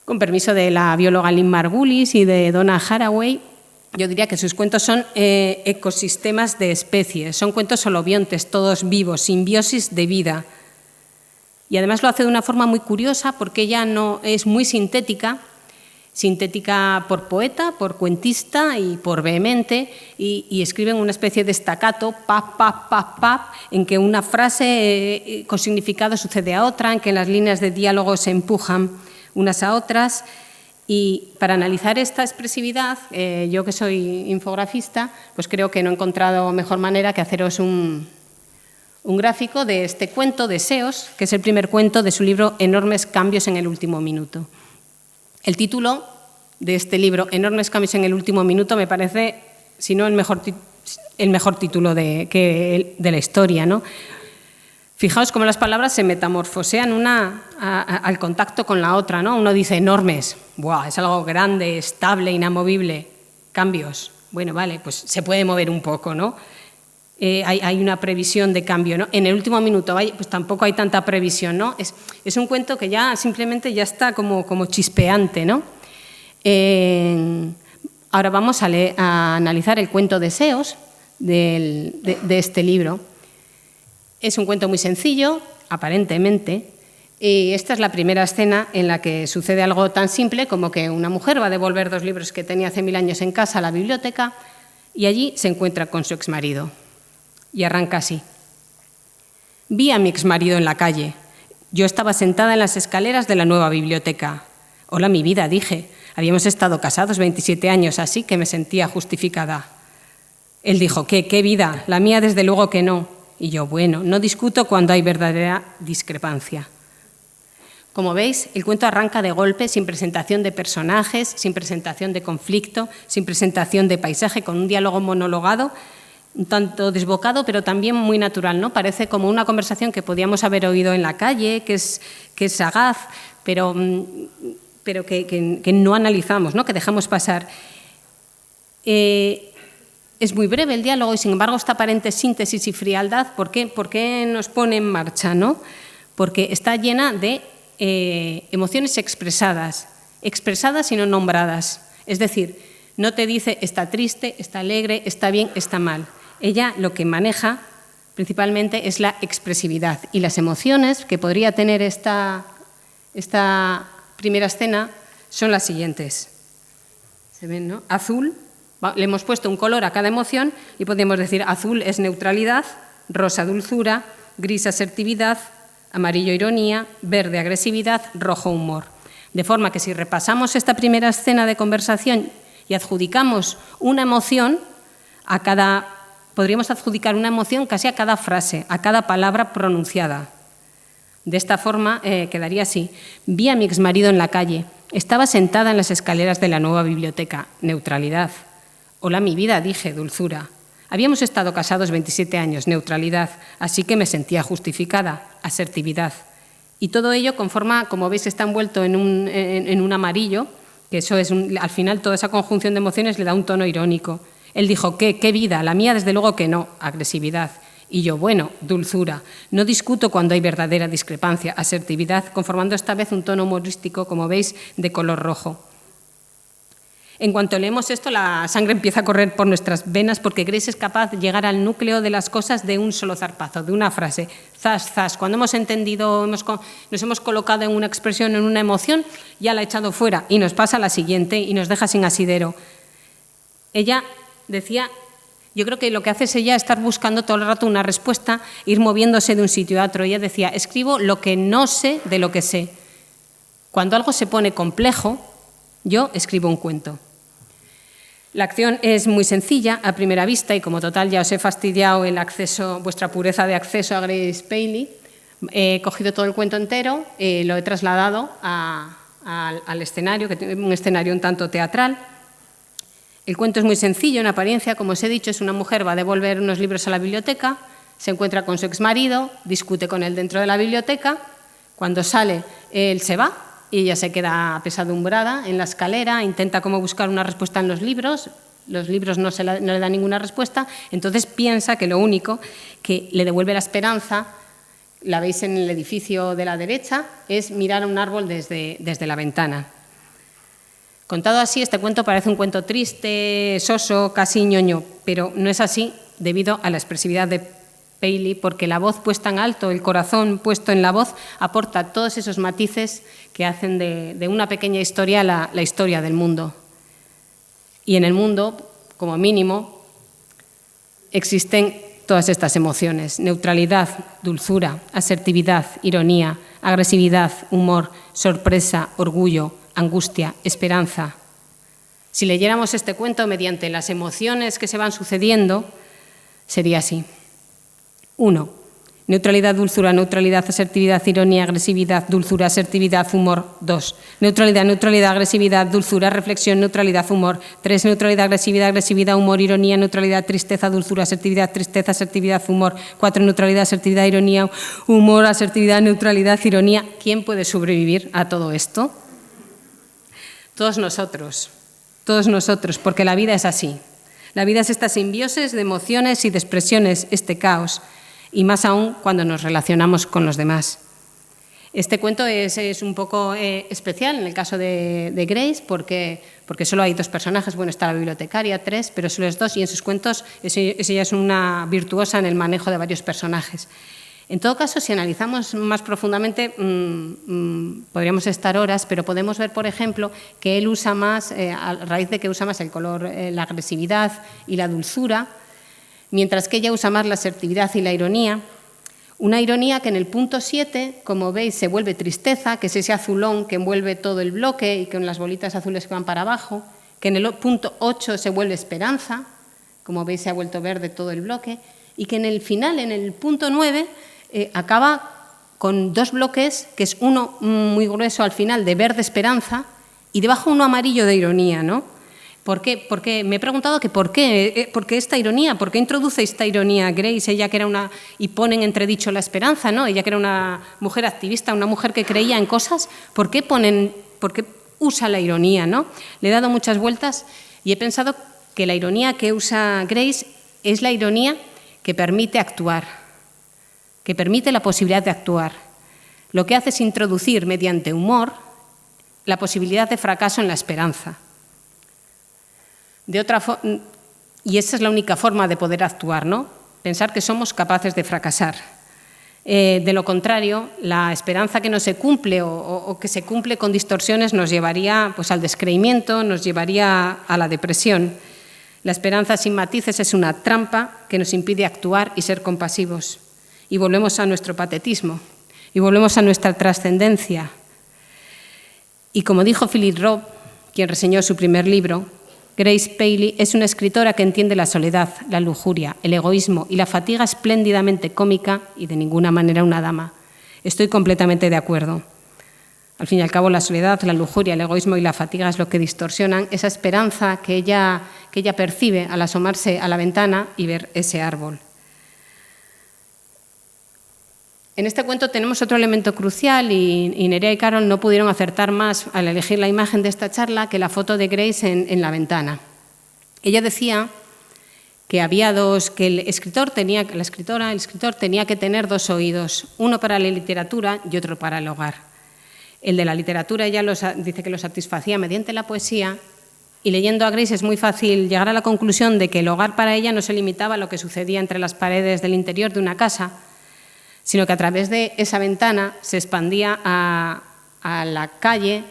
Con permiso de la bióloga Lynn Margulis y de Donna Haraway, yo diría que sus cuentos son ecosistemas de especies, son cuentos holobiontes, todos vivos, simbiosis de vida. Y además lo hace de una forma muy curiosa porque ella no es muy sintética por poeta, por cuentista y por vehemente, y escribe en una especie de staccato, pap, pap, pap, pap, en que una frase con significado sucede a otra, en que las líneas de diálogo se empujan unas a otras. Y para analizar esta expresividad, yo que soy infografista, pues creo que no he encontrado mejor manera que haceros un gráfico de este cuento, Deseos, que es el primer cuento de su libro Enormes cambios en el último minuto. El título de este libro, Enormes cambios en el último minuto, me parece, si no el mejor título de la historia, ¿no? Fijaos cómo las palabras se metamorfosean una al contacto con la otra, ¿no? Uno dice enormes, ¡buah! Es algo grande, estable, inamovible. Cambios, bueno, vale, pues se puede mover un poco, ¿no? Hay una previsión de cambio, ¿no? En el último minuto, pues tampoco hay tanta previsión, ¿no? Es un cuento que ya simplemente ya está como chispeante, ¿no? Ahora vamos a analizar el cuento Deseos de este libro. Es un cuento muy sencillo, aparentemente, y esta es la primera escena en la que sucede algo tan simple como que una mujer va a devolver 2 libros que tenía hace 1000 años en casa a la biblioteca y allí se encuentra con su exmarido. Y arranca así. Vi a mi exmarido en la calle. Yo estaba sentada en las escaleras de la nueva biblioteca. Hola, mi vida, dije. Habíamos estado casados 27 años, así que me sentía justificada. Él dijo, ¿qué vida? La mía desde luego que no. Y yo, bueno, no discuto cuando hay verdadera discrepancia. Como veis, el cuento arranca de golpe, sin presentación de personajes, sin presentación de conflicto, sin presentación de paisaje, con un diálogo monologado, un tanto desbocado, pero también muy natural, ¿no? Parece como una conversación que podíamos haber oído en la calle, que es sagaz, pero que no analizamos, ¿no? Que dejamos pasar. Es muy breve el diálogo y, sin embargo, esta aparente síntesis y frialdad, ¿por qué nos pone en marcha, ¿no? Porque está llena de emociones expresadas y no nombradas. Es decir, no te dice está triste, está alegre, está bien, está mal. Ella lo que maneja principalmente es la expresividad y las emociones que podría tener esta primera escena son las siguientes. ¿Se ven, no? Azul. Le hemos puesto un color a cada emoción y podemos decir azul es neutralidad, rosa dulzura, gris asertividad, amarillo ironía, verde agresividad, rojo humor. De forma que si repasamos esta primera escena de conversación y adjudicamos una emoción podríamos adjudicar una emoción casi a cada frase, a cada palabra pronunciada. De esta forma quedaría así. Vi a mi exmarido en la calle. Estaba sentada en las escaleras de la nueva biblioteca. Neutralidad. Hola, mi vida, dije, dulzura. Habíamos estado casados 27 años, neutralidad, así que me sentía justificada, asertividad. Y todo ello conforma, como veis, está envuelto en un amarillo, que eso es, al final, toda esa conjunción de emociones le da un tono irónico. Él dijo, ¿qué vida? La mía, desde luego que no, agresividad. Y yo, bueno, dulzura. No discuto cuando hay verdadera discrepancia, asertividad, conformando esta vez un tono humorístico, como veis, de color rojo. En cuanto leemos esto, la sangre empieza a correr por nuestras venas porque Grace es capaz de llegar al núcleo de las cosas de un solo zarpazo, de una frase. Zas, zas. Cuando hemos entendido, nos hemos colocado en una expresión, en una emoción, ya la ha echado fuera y nos pasa a la siguiente y nos deja sin asidero. Ella decía, yo creo que lo que hace es ella estar buscando todo el rato una respuesta, ir moviéndose de un sitio a otro. Ella decía, escribo lo que no sé de lo que sé. Cuando algo se pone complejo, yo escribo un cuento. La acción es muy sencilla a primera vista y como total ya os he fastidiado vuestra pureza de acceso a Grace Paley, He cogido todo el cuento entero, lo he trasladado al escenario, que es un escenario un tanto teatral. El cuento es muy sencillo en apariencia, como os he dicho, es una mujer, va a devolver unos libros a la biblioteca, se encuentra con su exmarido, discute con él dentro de la biblioteca, cuando sale él se va y ella se queda apesadumbrada en la escalera, intenta como buscar una respuesta en los libros no le dan ninguna respuesta, entonces piensa que lo único que le devuelve la esperanza, la veis en el edificio de la derecha, es mirar a un árbol desde la ventana. Contado así, este cuento parece un cuento triste, soso, casi ñoño, pero no es así debido a la expresividad de Paley, porque la voz puesta en alto, el corazón puesto en la voz, aporta todos esos matices que hacen de una pequeña historia la historia del mundo. Y en el mundo, como mínimo, existen todas estas emociones: neutralidad, dulzura, asertividad, ironía, agresividad, humor, sorpresa, orgullo, angustia, esperanza. Si leyéramos este cuento mediante las emociones que se van sucediendo, sería así. 1. Neutralidad, dulzura, neutralidad, asertividad, ironía, agresividad, dulzura, asertividad, humor. 2. Neutralidad, neutralidad, agresividad, dulzura, reflexión, neutralidad, humor. 3. Neutralidad, agresividad, humor, ironía, neutralidad, tristeza, dulzura, asertividad, tristeza, asertividad, humor. 4. Neutralidad, asertividad, ironía, humor, asertividad, neutralidad, ironía. ¿Quién puede sobrevivir a todo esto? Todos nosotros, porque la vida es así. La vida es esta simbiosis de emociones y de expresiones, este caos, y más aún cuando nos relacionamos con los demás. Este cuento es un poco especial en el caso de Grace, porque solo hay 2 personajes. Bueno, está la bibliotecaria, 3, pero solo es 2, y en sus cuentos ella es una virtuosa en el manejo de varios personajes. En todo caso, si analizamos más profundamente, podríamos estar horas, pero podemos ver, por ejemplo, que él usa más, a raíz de que usa más el color, la agresividad y la dulzura, mientras que ella usa más la asertividad y la ironía. Una ironía que en el punto 7, como veis, se vuelve tristeza, que es ese azulón que envuelve todo el bloque y con las bolitas azules que van para abajo, que en el punto 8 se vuelve esperanza, como veis se ha vuelto verde todo el bloque, y que en el final, en el punto 9, acaba con 2 bloques, que es uno muy grueso al final de verde esperanza y debajo uno amarillo de ironía, ¿no? ¿Por qué? Porque me he preguntado que ¿por qué esta ironía? ¿Por qué introduce esta ironía Grace? Ella que era y pone en entredicho la esperanza, ¿no? Ella que era una mujer activista, una mujer que creía en cosas, ¿por qué usa la ironía, ¿no? Le he dado muchas vueltas y he pensado que la ironía que usa Grace es la ironía que permite actuar, que permite la posibilidad de actuar. Lo que hace es introducir mediante humor la posibilidad de fracaso en la esperanza. Y esa es la única forma de poder actuar, ¿no? Pensar que somos capaces de fracasar. De lo contrario, la esperanza que no se cumple o que se cumple con distorsiones nos llevaría pues, al descreimiento, nos llevaría a la depresión. La esperanza sin matices es una trampa que nos impide actuar y ser compasivos. Y volvemos a nuestro patetismo, y volvemos a nuestra trascendencia. Y como dijo Philip Roth, quien reseñó su primer libro, Grace Paley es una escritora que entiende la soledad, la lujuria, el egoísmo y la fatiga espléndidamente cómica y de ninguna manera una dama. Estoy completamente de acuerdo. Al fin y al cabo, la soledad, la lujuria, el egoísmo y la fatiga es lo que distorsionan esa esperanza que ella percibe al asomarse a la ventana y ver ese árbol. En este cuento tenemos otro elemento crucial y Nerea y Carol no pudieron acertar más al elegir la imagen de esta charla que la foto de Grace en la ventana. Ella decía que había que el escritor tenía que tener 2 oídos, uno para la literatura y otro para el hogar. El de la literatura ella dice que lo satisfacía mediante la poesía, y leyendo a Grace es muy fácil llegar a la conclusión de que el hogar para ella no se limitaba a lo que sucedía entre las paredes del interior de una casa, sino que a través de esa ventana se expandía a la calle,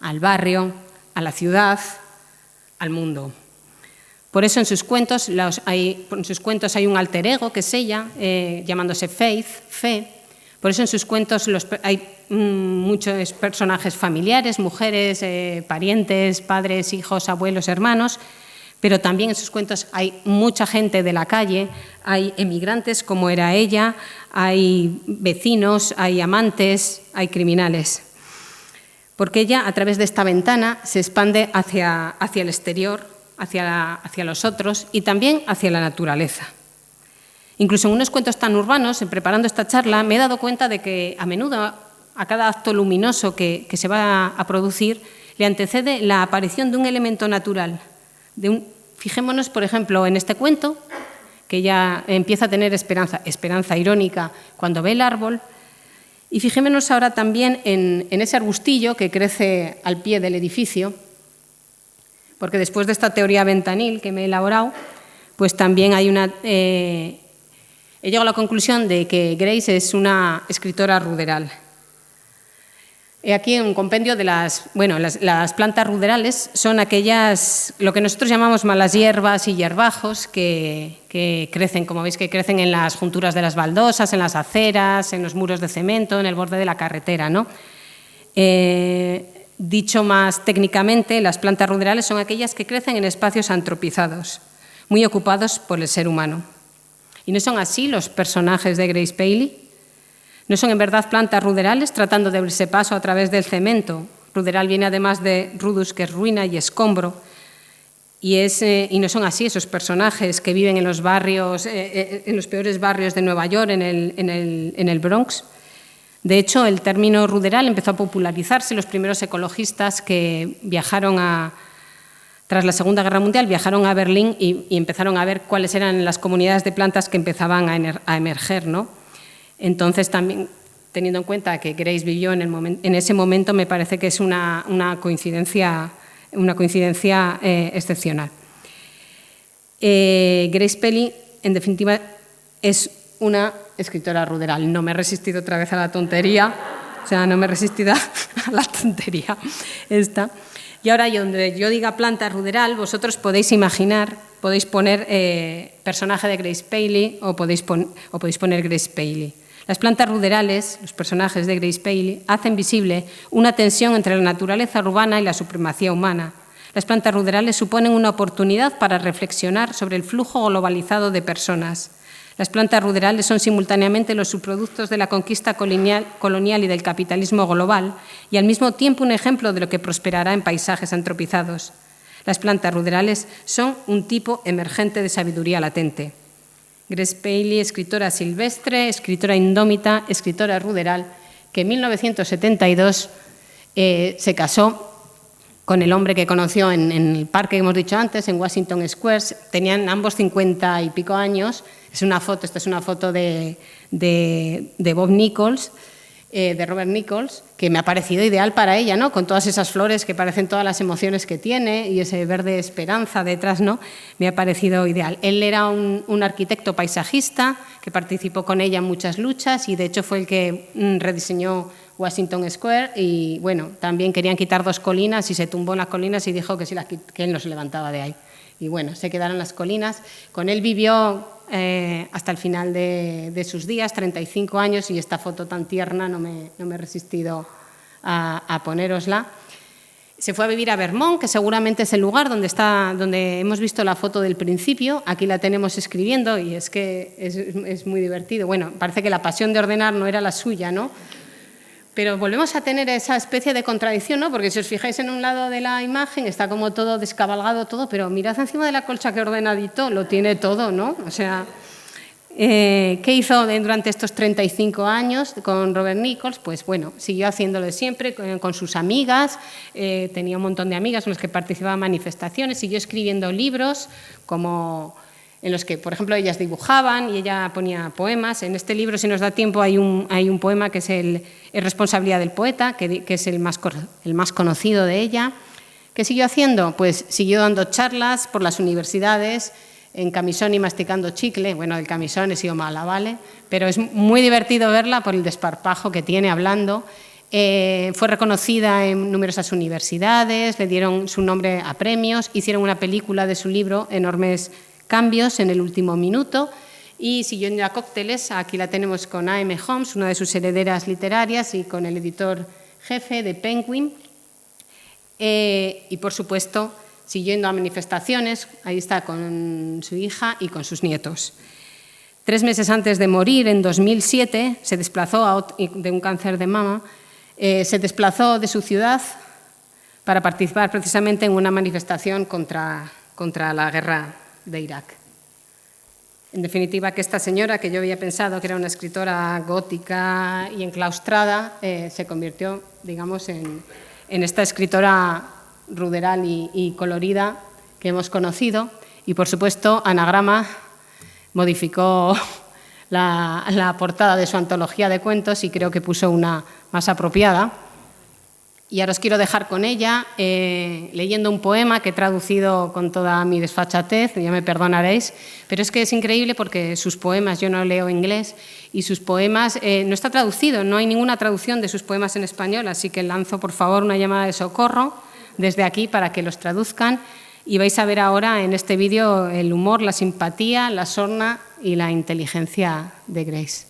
al barrio, a la ciudad, al mundo. Por eso en sus cuentos hay un alter ego, que es ella, llamándose Faith, Fe. Por eso en sus cuentos hay muchos personajes familiares, mujeres, parientes, padres, hijos, abuelos, hermanos, Pero también en sus cuentos hay mucha gente de la calle, hay emigrantes como era ella, hay vecinos, hay amantes, hay criminales. Porque ella, a través de esta ventana, se expande hacia el exterior, hacia los otros y también hacia la naturaleza. Incluso en unos cuentos tan urbanos, preparando esta charla, me he dado cuenta de que a menudo a cada acto luminoso que se va a producir le antecede la aparición de un elemento natural. Fijémonos, por ejemplo, en este cuento, que ya empieza a tener esperanza irónica cuando ve el árbol, y fijémonos ahora también en ese arbustillo que crece al pie del edificio, porque después de esta teoría ventanil que me he elaborado, pues también hay he llegado a la conclusión de que Grace es una escritora ruderal. He aquí un compendio de las plantas ruderales son aquellas, lo que nosotros llamamos malas hierbas y hierbajos, que crecen, como veis, que crecen en las junturas de las baldosas, en las aceras, en los muros de cemento, en el borde de la carretera, ¿no? Dicho más técnicamente, las plantas ruderales son aquellas que crecen en espacios antropizados, muy ocupados por el ser humano. ¿Y no son así los personajes de Grace Paley? ¿No son en verdad plantas ruderales tratando de abrirse paso a través del cemento? Ruderal viene además de rudus, que es ruina y escombro. Y no son así esos personajes que viven en los barrios, en los peores barrios de Nueva York, en el Bronx. De hecho, el término ruderal empezó a popularizarse. Los primeros ecologistas que viajaron tras la Segunda Guerra Mundial, viajaron a Berlín y empezaron a ver cuáles eran las comunidades de plantas que empezaban a emerger, ¿no? Entonces, también teniendo en cuenta que Grace vivió en ese momento, me parece que es una coincidencia excepcional. Grace Paley, en definitiva, es una escritora ruderal. No me he resistido otra vez a la tontería, no me he resistido a la tontería esta. Y ahora, donde yo diga planta ruderal, vosotros podéis imaginar, podéis poner personaje de Grace Paley o podéis poner Grace Paley. Las plantas ruderales, los personajes de Grace Paley, hacen visible una tensión entre la naturaleza urbana y la supremacía humana. Las plantas ruderales suponen una oportunidad para reflexionar sobre el flujo globalizado de personas. Las plantas ruderales son simultáneamente los subproductos de la conquista colonial y del capitalismo global y al mismo tiempo un ejemplo de lo que prosperará en paisajes antropizados. Las plantas ruderales son un tipo emergente de sabiduría latente. Grace Paley, escritora silvestre, escritora indómita, escritora ruderal, que en 1972 se casó con el hombre que conoció en el parque que hemos dicho antes, en Washington Square. Tenían ambos 50 y pico años. Esta es una foto de Bob Nichols, de Robert Nichols, que me ha parecido ideal para ella, ¿no? Con todas esas flores que parecen todas las emociones que tiene y ese verde esperanza detrás, ¿no? Me ha parecido ideal. Él era un arquitecto paisajista que participó con ella en muchas luchas y de hecho fue el que rediseñó Washington Square y bueno, también querían quitar 2 colinas y se tumbó en las colinas y dijo que él no se levantaba de ahí. Y bueno, se quedaron las colinas. Con él vivió hasta el final de sus días, 35 años, y esta foto tan tierna no me he resistido a ponérosla. Se fue a vivir a Vermont, que seguramente es el lugar donde hemos visto la foto del principio. Aquí la tenemos escribiendo y es que es muy divertido. Bueno, parece que la pasión de ordenar no era la suya, ¿no? Pero volvemos a tener esa especie de contradicción, ¿no? Porque si os fijáis en un lado de la imagen está como todo descabalgado, todo, pero mirad encima de la colcha que ordenadito, lo tiene todo, ¿no? O sea, ¿qué hizo durante estos 35 años con Robert Nichols? Pues bueno, siguió haciéndolo de siempre con sus amigas, tenía un montón de amigas con las que participaba en manifestaciones, siguió escribiendo libros en los que, por ejemplo, ellas dibujaban y ella ponía poemas. En este libro, si nos da tiempo, hay un poema que es Responsabilidad del poeta, que es el más conocido de ella. ¿Qué siguió haciendo? Pues siguió dando charlas por las universidades, en camisón y masticando chicle. Bueno, el camisón he sido mala, ¿vale? Pero es muy divertido verla por el desparpajo que tiene hablando. Fue reconocida en numerosas universidades, le dieron su nombre a premios, hicieron una película de su libro, Enormes Cambios en el último minuto, y siguió yendo a cócteles. Aquí la tenemos con A.M. Homes, una de sus herederas literarias, y con el editor jefe de Penguin. Y, por supuesto, siguiendo a manifestaciones, ahí está con su hija y con sus nietos. 3 meses antes de morir, en 2007, se desplazó de un cáncer de mama, se desplazó de su ciudad para participar precisamente en una manifestación contra la guerra de Irak. En definitiva, que esta señora, que yo había pensado que era una escritora gótica y enclaustrada, se convirtió, digamos, en esta escritora ruderal y colorida que hemos conocido. Y, por supuesto, Anagrama modificó la portada de su antología de cuentos y creo que puso una más apropiada. Y ahora os quiero dejar con ella, leyendo un poema que he traducido con toda mi desfachatez, ya me perdonaréis, pero es que es increíble porque sus poemas, yo no leo inglés, y sus poemas no está traducido, no hay ninguna traducción de sus poemas en español, así que lanzo, por favor, una llamada de socorro desde aquí para que los traduzcan. Y vais a ver ahora en este vídeo el humor, la simpatía, la sorna y la inteligencia de Grace.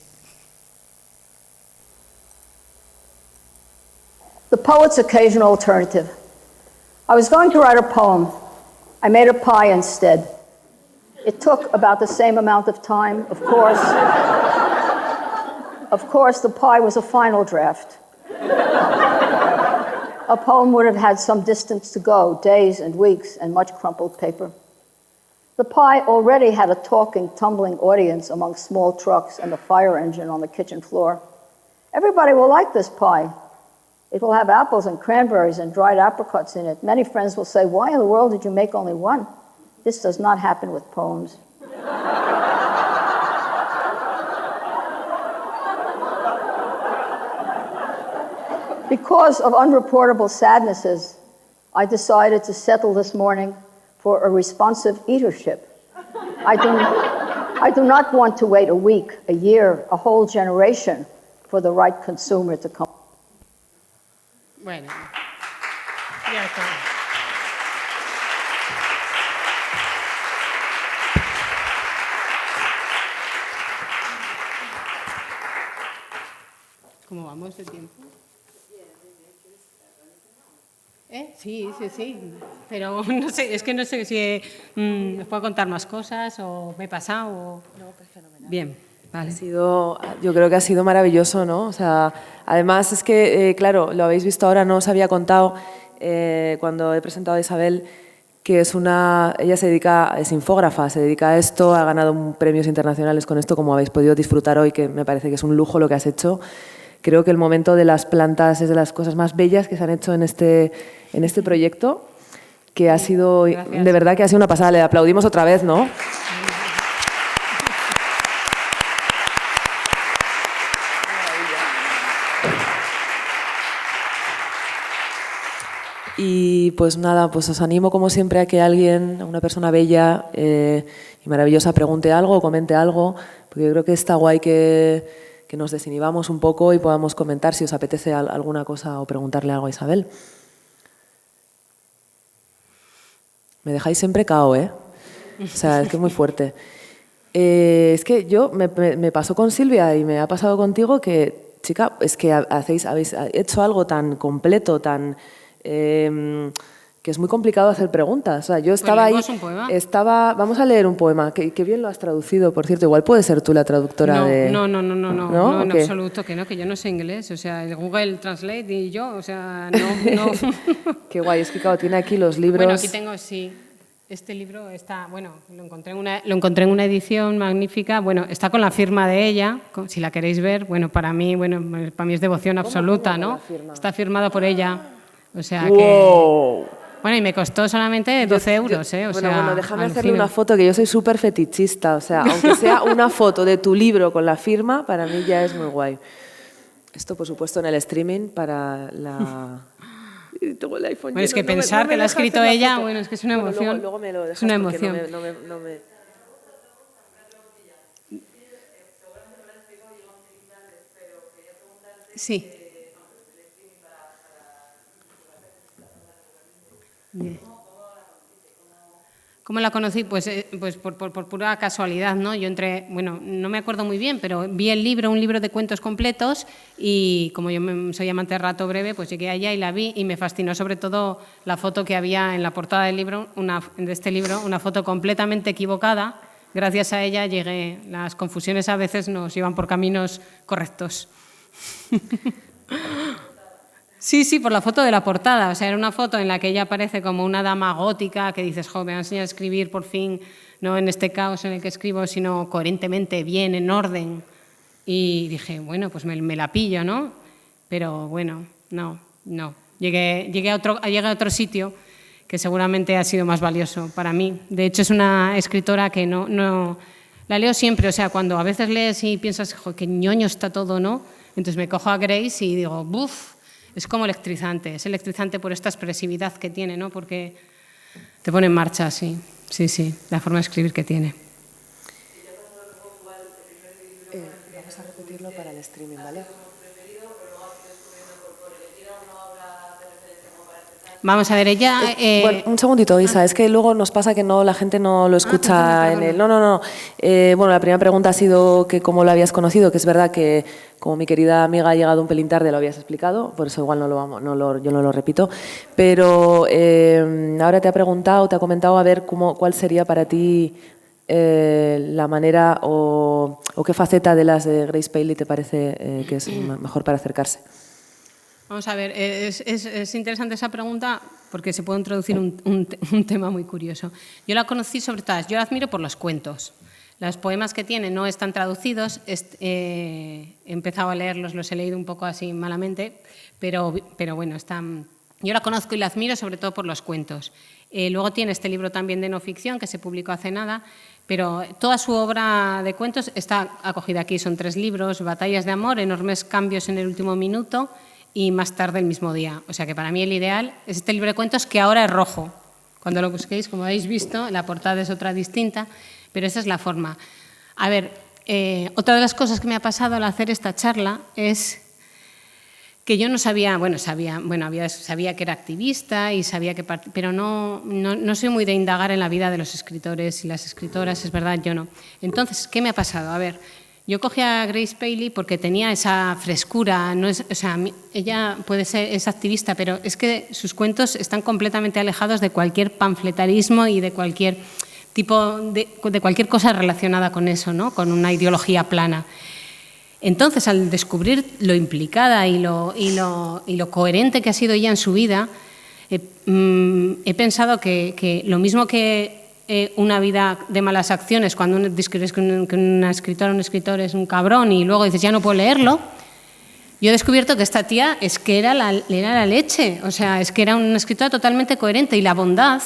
The poet's occasional alternative. I was going to write a poem. I made a pie instead. It took about the same amount of time, of course. Of course, the pie was a final draft. A poem would have had some distance to go, days and weeks and much crumpled paper. The pie already had a talking, tumbling audience among small trucks and the fire engine on the kitchen floor. Everybody will like this pie. It will have apples and cranberries and dried apricots in it. Many friends will say, why in the world did you make only one? This does not happen with poems. Because of unreportable sadnesses, I decided to settle this morning for a responsive eatership. I do not want to wait a week, a year, a whole generation for the right consumer to come. Bueno, ya está. ¿Cómo vamos de tiempo? Sí. Pero no sé, es que no sé si os puedo contar más cosas o me he pasado. O... No, pues fenomenal. Bien, vale. Yo creo que ha sido maravilloso, ¿no? O sea, además es que, claro, lo habéis visto ahora, no os había contado cuando he presentado a Isabel que ella se dedica, es infógrafa, se dedica a esto, ha ganado premios internacionales con esto, como habéis podido disfrutar hoy, que me parece que es un lujo lo que has hecho. Creo que el momento de las plantas es de las cosas más bellas que se han hecho en este proyecto, que ha sido, gracias. De verdad que ha sido una pasada. Le aplaudimos otra vez, ¿no? Y pues nada, pues os animo como siempre a que alguien, una persona bella y maravillosa, pregunte algo o comente algo, porque yo creo que está guay que nos desinhibamos un poco y podamos comentar si os apetece alguna cosa o preguntarle algo a Isabel. Me dejáis siempre cao, ¿eh? O sea, es que es muy fuerte. Es que yo me pasó con Silvia y me ha pasado contigo que, chica, es que habéis hecho algo tan completo, tan... que es muy complicado hacer preguntas. O sea, yo estaba ahí... ¿Leemos un poema? Vamos a leer un poema. Qué bien lo has traducido, por cierto. Igual puedes ser tú la traductora de... No, ¿No? en absoluto, que yo no sé inglés. O sea, el Google Translate y yo, o sea, no. Qué guay, es que claro, tiene aquí los libros... Bueno, aquí tengo, sí. Este libro está, bueno, lo encontré en una edición magnífica. Bueno, está con la firma de ella, si la queréis ver. Bueno, para mí es devoción absoluta, ¿Cómo ¿no? la firma? Está firmado por ella. O sea ¡Wow! que... Bueno, y me costó solamente 12 euros, ¿eh? O sea, Bueno, déjame hacerle alucino. una foto, que yo soy súper fetichista. O sea, aunque sea una foto de tu libro con la firma, para mí ya es muy guay. Esto, por supuesto, en el streaming para la... Tengo el iPhone Bueno, es que lleno, pensar me que lo ha deja escrito hacer la ella, foto. bueno, es que es una emoción. Luego me lo dejas es una porque emoción. no me... Sí. Bien. ¿Cómo la conocí? Pues por pura casualidad, ¿no? Yo entré, bueno, no me acuerdo muy bien, pero vi el libro, un libro de cuentos completos, y como yo soy amante de Rato Breve, pues llegué allá y la vi y me fascinó sobre todo la foto que había en la portada del libro, de este libro, una foto completamente equivocada. Gracias a ella llegué, las confusiones a veces nos llevan por caminos correctos. Sí, por la foto de la portada. O sea, era una foto en la que ella aparece como una dama gótica que dices, jo, me va a enseñar a escribir por fin, no en este caos en el que escribo, sino coherentemente, bien, en orden. Y dije, bueno, pues me la pillo, ¿no? Pero bueno, no. Llegué a otro sitio que seguramente ha sido más valioso para mí. De hecho, es una escritora que no la leo siempre. O sea, cuando a veces lees y piensas, jo, qué ñoño está todo, ¿no? Entonces me cojo a Grace y digo, buf. Es como electrizante, es electrizante por esta expresividad que tiene, ¿no? Porque te pone en marcha, sí, la forma de escribir que tiene. Vamos a repetirlo para el streaming, ¿vale? Vamos a ver, ella... Bueno, un segundito, Isa, es que luego nos pasa que la gente no lo escucha en el... No. Bueno, la primera pregunta ha sido que cómo lo habías conocido, que es verdad que como mi querida amiga ha llegado un pelín tarde, lo habías explicado, por eso igual yo no lo repito, pero ahora te ha comentado a ver cuál sería para ti la manera o qué faceta de las de Grace Paley te parece que es mejor para acercarse. Vamos a ver, es interesante esa pregunta porque se puede introducir un tema muy curioso. Yo la conocí sobre todo, yo la admiro por los cuentos. Los poemas que tiene no están traducidos, he empezado a leerlos, los he leído un poco así malamente, pero bueno, yo la conozco y la admiro sobre todo por los cuentos. Luego tiene este libro también de no ficción que se publicó hace nada, pero toda su obra de cuentos está acogida aquí. Son 3 libros: Batallas de amor, Enormes cambios en el último minuto y Más tarde el mismo día. O sea que para mí el ideal es este libro de cuentos, que ahora es rojo. Cuando lo busquéis, como habéis visto, la portada es otra distinta, pero esa es la forma. A ver, otra de las cosas que me ha pasado al hacer esta charla es que yo no sabía, sabía que era activista y sabía que, pero no soy muy de indagar en la vida de los escritores y las escritoras, es verdad, yo no. Entonces, ¿qué me ha pasado? A ver, yo cogí a Grace Paley porque tenía esa frescura, ella es activista, pero es que sus cuentos están completamente alejados de cualquier panfletarismo y de cualquier tipo de cualquier cosa relacionada con eso, ¿no? Con una ideología plana. Entonces, al descubrir lo implicada y lo coherente que ha sido ella en su vida, he pensado que lo mismo que una vida de malas acciones, cuando descubres que una escritora o un escritor es un cabrón y luego dices, ya no puedo leerlo, yo he descubierto que esta tía es que era la leche. O sea, es que era una escritora totalmente coherente, y la bondad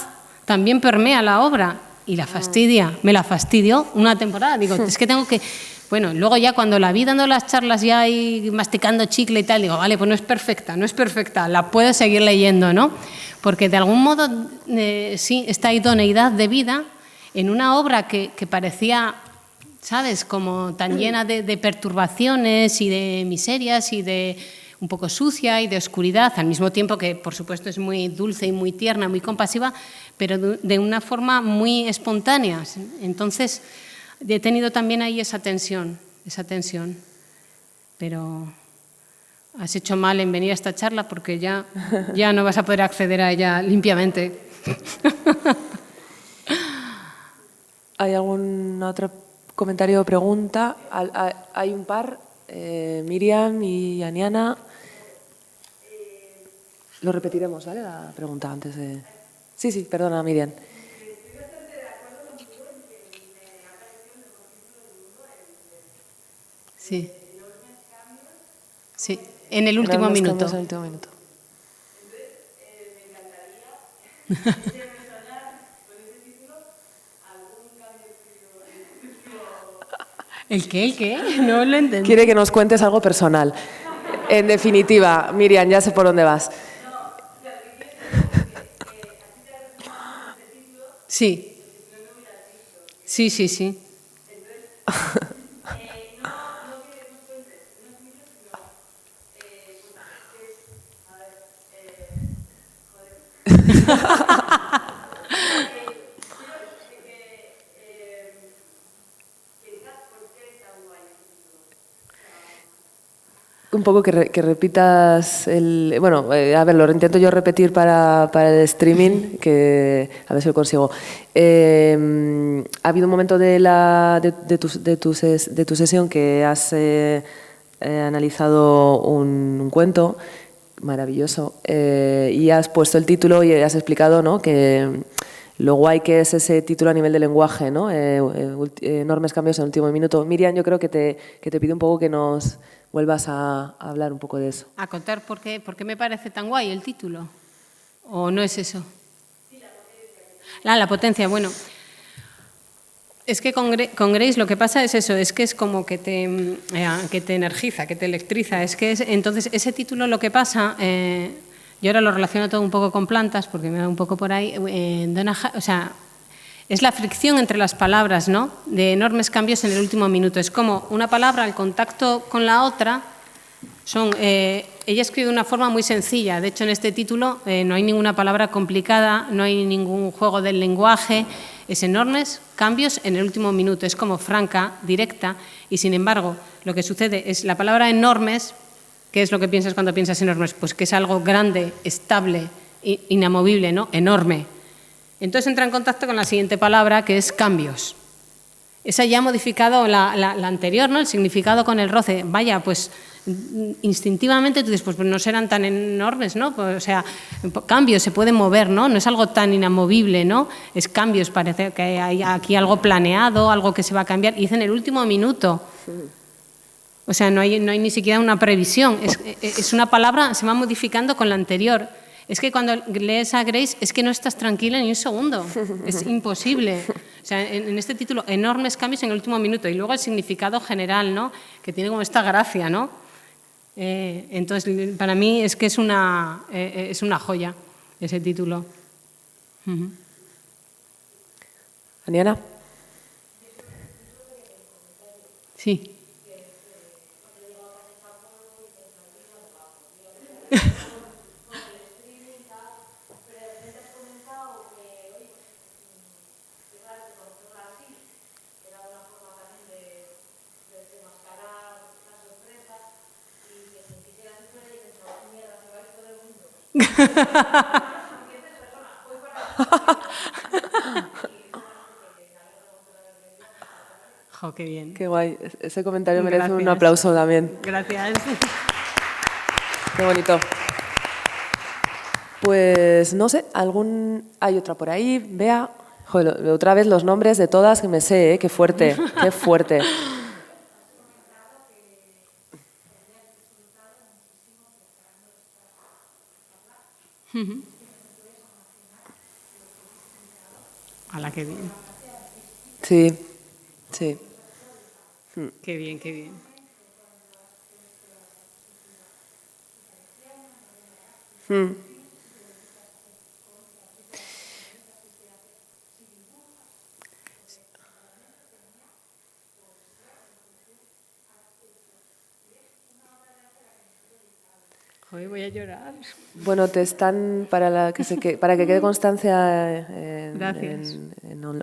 también permea la obra y la fastidia. Me la fastidió una temporada. Digo, es que tengo que... Bueno, luego ya cuando la vi dando las charlas ya y masticando chicle y tal, digo, vale, pues no es perfecta, la puedo seguir leyendo, ¿no? Porque de algún modo, sí, esta idoneidad de vida en una obra que parecía, ¿sabes?, como tan llena de perturbaciones y de miserias y de un poco sucia y de oscuridad, al mismo tiempo que, por supuesto, es muy dulce y muy tierna, muy compasiva, pero de una forma muy espontánea. Entonces, he tenido también ahí esa tensión, pero has hecho mal en venir a esta charla porque ya no vas a poder acceder a ella limpiamente. ¿Hay algún otro comentario o pregunta? Hay un par, Miriam y Aniana. Lo repetiremos, ¿vale? La pregunta antes de... Sí, perdona, Miriam. Sí, en el último minuto. En el último minuto. ¿El qué? No lo entendí. Quiere que nos cuentes algo personal. En definitiva, Miriam, ya sé por dónde vas. Sí. un poco que repitas el... Bueno, a ver, lo intento yo repetir para el streaming, que a ver si lo consigo. Ha habido un momento de tu sesión que has analizado un cuento maravilloso y has puesto el título y has explicado, ¿no?, que lo guay que es ese título a nivel de lenguaje, ¿no? Enormes cambios en el último minuto. Miriam, yo creo que te pido un poco que nos vuelvas a hablar un poco de eso. A contar por qué me parece tan guay el título. ¿O no es eso? La potencia, bueno. Es que con Grace lo que pasa es eso, es que es como que te energiza, que te electriza. Entonces, ese título lo que pasa, yo ahora lo relaciono todo un poco con plantas, porque me da un poco por ahí, o sea, es la fricción entre las palabras, ¿no?, de enormes cambios en el último minuto. Es como una palabra, el contacto con la otra, ella escribe de una forma muy sencilla. De hecho, en este título no hay ninguna palabra complicada, no hay ningún juego del lenguaje. Es enormes cambios en el último minuto. Es como franca, directa, y sin embargo, lo que sucede es la palabra enormes. ¿Qué es lo que piensas cuando piensas enormes? Pues que es algo grande, estable, inamovible, ¿no? Enorme. Entonces entra en contacto con la siguiente palabra, que es cambios. Esa ya ha modificado la anterior, ¿no?, el significado con el roce. Vaya, pues instintivamente tú dices, pues no serán tan enormes, ¿no? Pues, o sea, cambios, se pueden mover, ¿no? No es algo tan inamovible, ¿no? Es cambios, parece que hay aquí algo planeado, algo que se va a cambiar. Y dice en el último minuto. O sea, no hay ni siquiera una previsión. Es una palabra, se va modificando con la anterior. Es que cuando lees a Grace es que no estás tranquila ni un segundo. Es imposible. O sea, en este título, enormes cambios en el último minuto. Y luego el significado general, ¿no?, que tiene como esta gracia, ¿no? Entonces, para mí es que es una joya ese título. Aniana. Sí. Jo, qué bien. Qué guay. Ese comentario merece un aplauso también. Gracias. Qué bonito. Pues no sé, hay otra por ahí, Bea. Joder, otra vez los nombres de todas que me sé, ¿eh? Qué fuerte, qué fuerte. Hala, qué bien. Sí, sí. Qué bien, qué bien. Hoy voy a llorar. Bueno, te están, para que quede constancia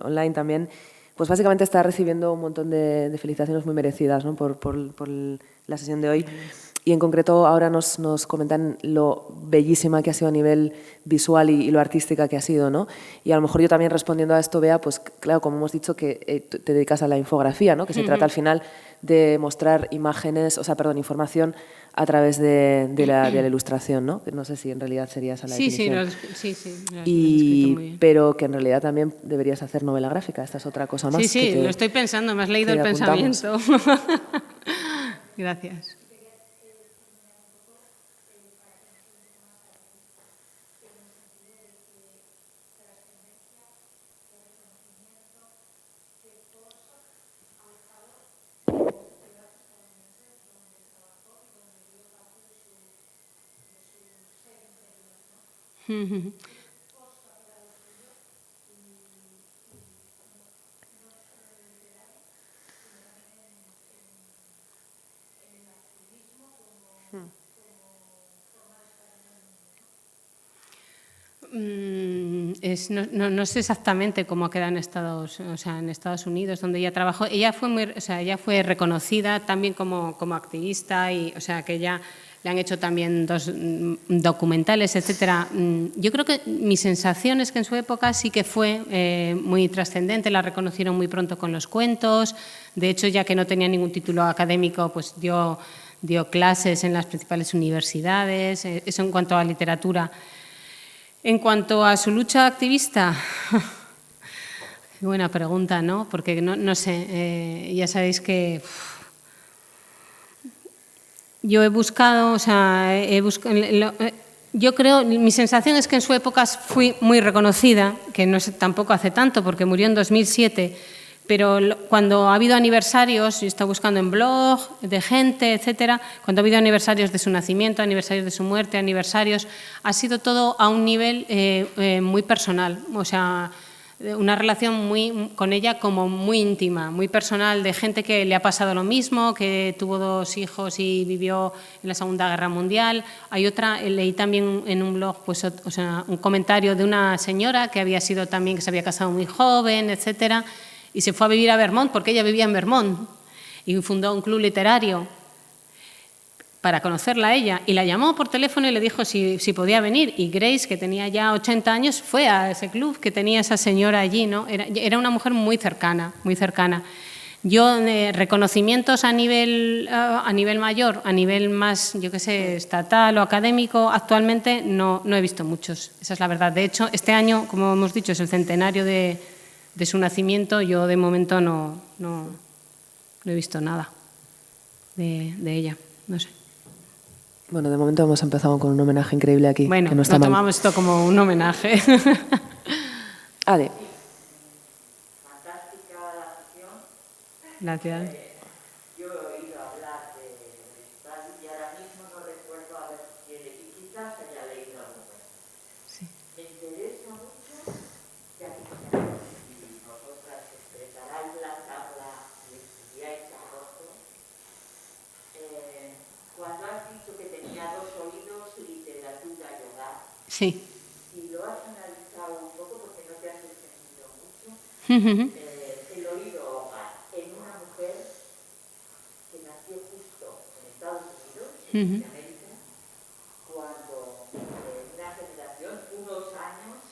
online también, pues básicamente está recibiendo un montón de felicitaciones muy merecidas, ¿no?, por la sesión de hoy. Y en concreto ahora nos comentan lo bellísima que ha sido a nivel visual y lo artística que ha sido, ¿no? Y a lo mejor yo también respondiendo a esto, Bea, pues claro, como hemos dicho, que te dedicas a la infografía, ¿no?, que se trata al final de mostrar información a través de la ilustración, ¿no? Que no sé si en realidad sería esa la definición. Sí, pero que en realidad también deberías hacer novela gráfica. Esta es otra cosa más. Sí, lo estoy pensando, me has leído el pensamiento. Gracias. no sé exactamente cómo queda en Estados Unidos, donde ella trabajó. Ella fue reconocida también como activista, y, o sea, que ella le han hecho también 2 documentales, etcétera. Yo creo que mi sensación es que en su época sí que fue muy trascendente, la reconocieron muy pronto con los cuentos. De hecho, ya que no tenía ningún título académico, pues dio clases en las principales universidades. Eso en cuanto a literatura. En cuanto a su lucha activista, qué buena pregunta, ¿no? Porque no sé, ya sabéis que yo he buscado, yo creo, mi sensación es que en su época fui muy reconocida, que no sé, tampoco hace tanto, porque murió en 2007, pero cuando ha habido aniversarios, yo he estado buscando en blog de gente, etcétera, cuando ha habido aniversarios de su nacimiento, aniversarios de su muerte, aniversarios, ha sido todo a un nivel muy personal, o sea, una relación con ella como muy íntima, muy personal, de gente que le ha pasado lo mismo, que tuvo 2 hijos y vivió en la Segunda Guerra Mundial. Hay otra, leí también en un blog, pues, o sea, un comentario de una señora que había sido también, que se había casado muy joven, etcétera, y se fue a vivir a Vermont, porque ella vivía en Vermont, y fundó un club literario para conocerla a ella, y la llamó por teléfono y le dijo si podía venir, y Grace, que tenía ya 80 años, fue a ese club que tenía esa señora allí, ¿no? Era una mujer muy cercana, muy cercana. Yo, reconocimientos a nivel mayor, a nivel más, yo qué sé, estatal o académico, actualmente no he visto muchos, esa es la verdad. De hecho, este año, como hemos dicho, es el centenario de su nacimiento. Yo, de momento, no he visto nada de ella, no sé. Bueno, de momento hemos empezado con un homenaje increíble aquí. Bueno, que no está mal. tomamos esto como un homenaje. Ale. Fantástica la acción. Gracias. Yo he oído hablar de tal, y ahora mismo no recuerdo a ver si quizás haya leído algo. Sí. Me interesa mucho, ya que si vosotras expresaráis la tabla y estudiáis a rojo, cuando has dicho que tenía 2 oídos, literatura y hogar, Sí. si lo has analizado un poco, porque no te has extendido mucho, el oído hogar en una mujer que nació justo en Estados Unidos, en América, cuando una generación, unos años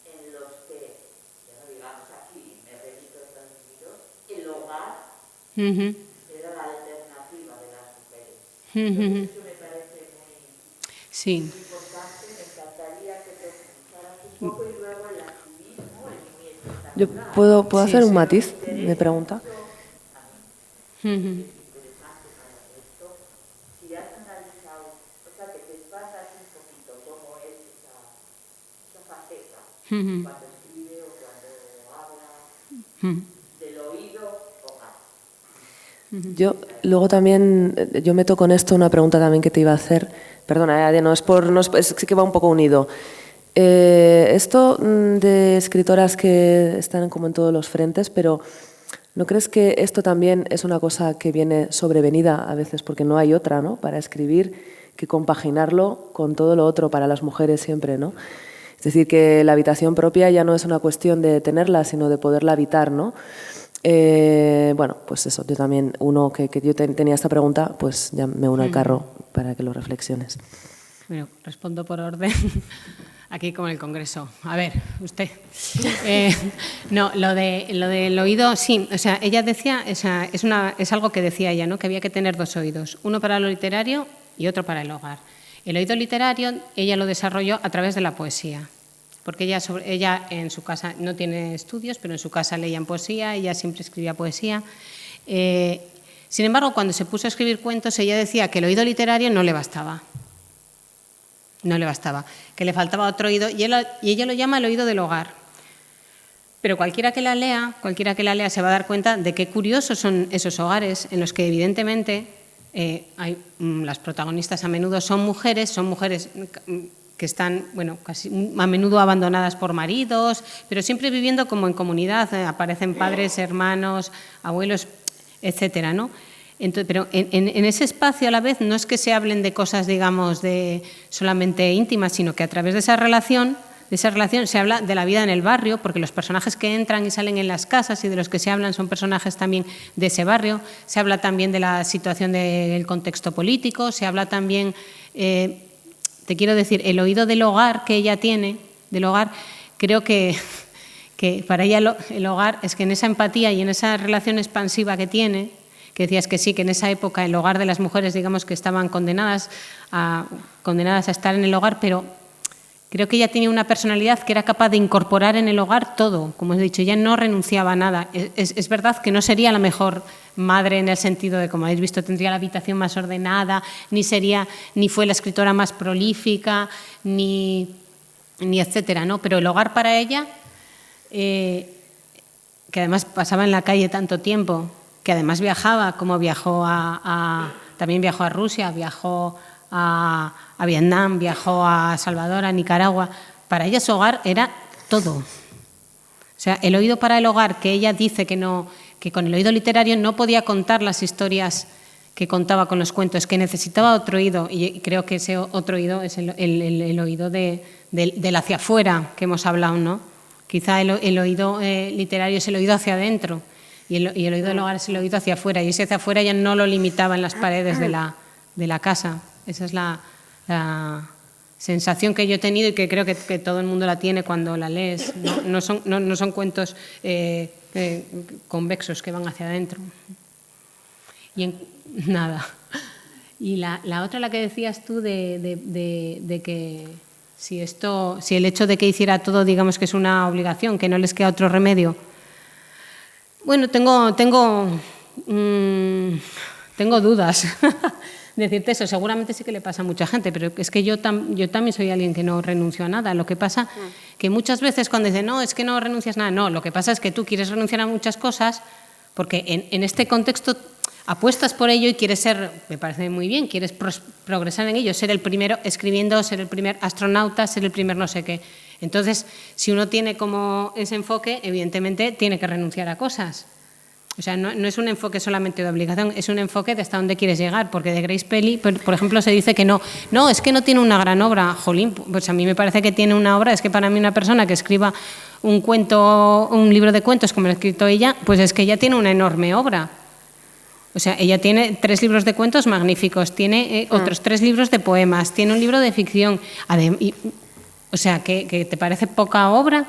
en los que, ya no digamos aquí, me remito a Estados Unidos, el hogar era la alternativa de las mujeres. Entonces, eso me parece muy importante. Me encantaría que profundizaras un poco, y luego el activismo, el movimiento. Yo puedo hacer un matiz de pregunta. Interesante para esto. Si has analizado, o sea, que te expasas un poquito cómo es esa faceta, cuando escribe o cuando habla, del oído hogar. Yo luego también, yo meto con esto una pregunta también que te iba a hacer. Perdona, sí que va un poco unido. Esto de escritoras que están como en todos los frentes, pero ¿no crees que esto también es una cosa que viene sobrevenida a veces porque no hay otra, ¿no? Para escribir, que compaginarlo con todo lo otro para las mujeres siempre, ¿no? Es decir, que la habitación propia ya no es una cuestión de tenerla, sino de poderla habitar, ¿no? Bueno, pues eso, yo también, que yo tenía esta pregunta, pues ya me uno al carro para que lo reflexiones. Bueno, respondo por orden. Aquí como en el Congreso. A ver, usted. No, lo del oído, sí. O sea, ella decía, o sea, es algo que decía ella, ¿no? Que había que tener 2 oídos, uno para lo literario y otro para el hogar. El oído literario ella lo desarrolló a través de la poesía, porque ella en su casa no tiene estudios, pero en su casa leían poesía, ella siempre escribía poesía. Sin embargo, cuando se puso a escribir cuentos, ella decía que el oído literario no le bastaba. No le bastaba, que le faltaba otro oído, y ella lo llama el oído del hogar. Pero cualquiera que la lea se va a dar cuenta de qué curiosos son esos hogares en los que evidentemente las protagonistas a menudo son mujeres que están, bueno, casi a menudo abandonadas por maridos, pero siempre viviendo como en comunidad. Aparecen padres, hermanos, abuelos, etcétera, ¿no? Entonces, pero en ese espacio a la vez no es que se hablen de cosas, digamos, de solamente íntimas, sino que a través de esa relación de esa relación, se habla de la vida en el barrio, porque los personajes que entran y salen en las casas y de los que se hablan son personajes también de ese barrio. Se habla también de la situación del contexto político, se habla también, te quiero decir, el oído del hogar que ella tiene, del hogar, creo que para ella el hogar es que en esa empatía y en esa relación expansiva que tiene, que decías que sí, que en esa época el hogar de las mujeres, digamos que estaban condenadas a estar en el hogar, pero creo que ella tenía una personalidad que era capaz de incorporar en el hogar todo. Como he dicho, ella no renunciaba a nada. Es verdad que no sería la mejor madre en el sentido de, como habéis visto, tendría la habitación más ordenada, ni fue la escritora más prolífica, ni etcétera, ¿no? Pero el hogar para ella, que además pasaba en la calle tanto tiempo, que además viajaba, como también viajó a Rusia, viajó a Vietnam, viajó a Salvador, a Nicaragua. Para ella su hogar era todo. O sea, el oído para el hogar, que ella dice que con el oído literario no podía contar las historias que contaba con los cuentos, que necesitaba otro oído, y creo que ese otro oído es el oído del hacia afuera que hemos hablado, ¿no? Quizá el oído literario es el oído hacia adentro, y el oído del hogar es el oído hacia afuera, y ese hacia afuera ya no lo limitaba en las paredes de la casa. Esa es la sensación que yo he tenido y que creo que todo el mundo la tiene cuando la lees. No son cuentos convexos que van hacia adentro. Y nada. Y la otra, la que decías tú, de que si el hecho de que hiciera todo, digamos que es una obligación, que no les queda otro remedio. Bueno, tengo dudas. Decirte eso, seguramente sí que le pasa a mucha gente, pero es que yo también soy alguien que no renuncio a nada. Lo que pasa que muchas veces cuando dicen, no, es que no renuncias a nada, no, lo que pasa es que tú quieres renunciar a muchas cosas porque en este contexto apuestas por ello y quieres ser, me parece muy bien, quieres progresar en ello, ser el primero escribiendo, ser el primer astronauta, ser el primer no sé qué. Entonces, si uno tiene como ese enfoque, evidentemente tiene que renunciar a cosas. O sea, no es un enfoque solamente de obligación, es un enfoque de hasta dónde quieres llegar, porque de Grace Pelly, por ejemplo, se dice que no, es que no tiene una gran obra. Jolín, pues a mí me parece que tiene una obra, es que para mí una persona que escriba un libro de cuentos como lo ha escrito ella, pues es que ella tiene una enorme obra. O sea, ella tiene 3 libros de cuentos magníficos, tiene otros 3 libros de poemas, tiene un libro de ficción. O sea, ¿que te parece poca obra?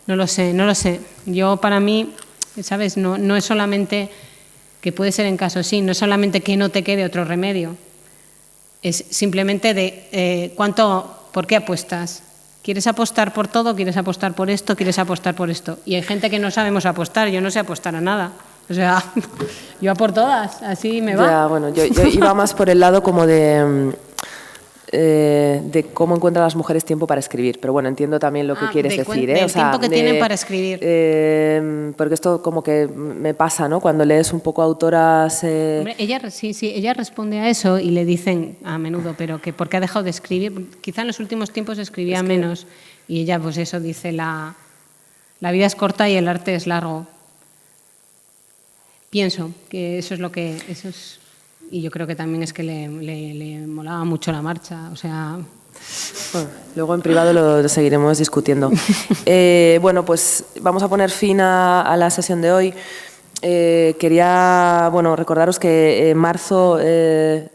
No lo sé. Yo, para mí, ¿sabes? No es solamente, que puede ser en caso sí, no es solamente que no te quede otro remedio. Es simplemente de ¿por qué apuestas? ¿Quieres apostar por todo? ¿Quieres apostar por esto? ¿Quieres apostar por esto? Y hay gente que no sabemos apostar, yo no sé apostar a nada. O sea, yo a por todas, así me va. Ya, bueno, yo iba más por el lado como de cómo encuentran las mujeres tiempo para escribir. Pero bueno, entiendo también lo que quieres decir. Del tiempo que tienen para escribir. Porque esto como que me pasa, ¿no? Cuando lees un poco autoras... Hombre, ella responde a eso y le dicen a menudo, pero que ¿por qué ha dejado de escribir? Quizá en los últimos tiempos escribía menos. Y ella, pues eso, dice, la vida es corta y el arte es largo. Pienso que eso es lo que... y yo creo que también es que le molaba mucho la marcha, o sea... Bueno, luego en privado lo seguiremos discutiendo. Bueno, pues vamos a poner fin a la sesión de hoy. Quería recordaros que marzo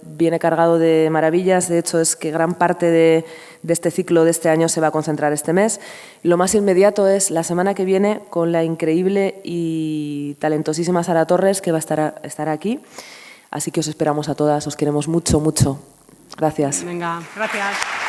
viene cargado de maravillas. De hecho, es que gran parte de este ciclo de este año se va a concentrar este mes. Lo más inmediato es la semana que viene con la increíble y talentosísima Sara Torres, que va a estar aquí. Así que os esperamos a todas, os queremos mucho, mucho. Gracias. Venga, gracias.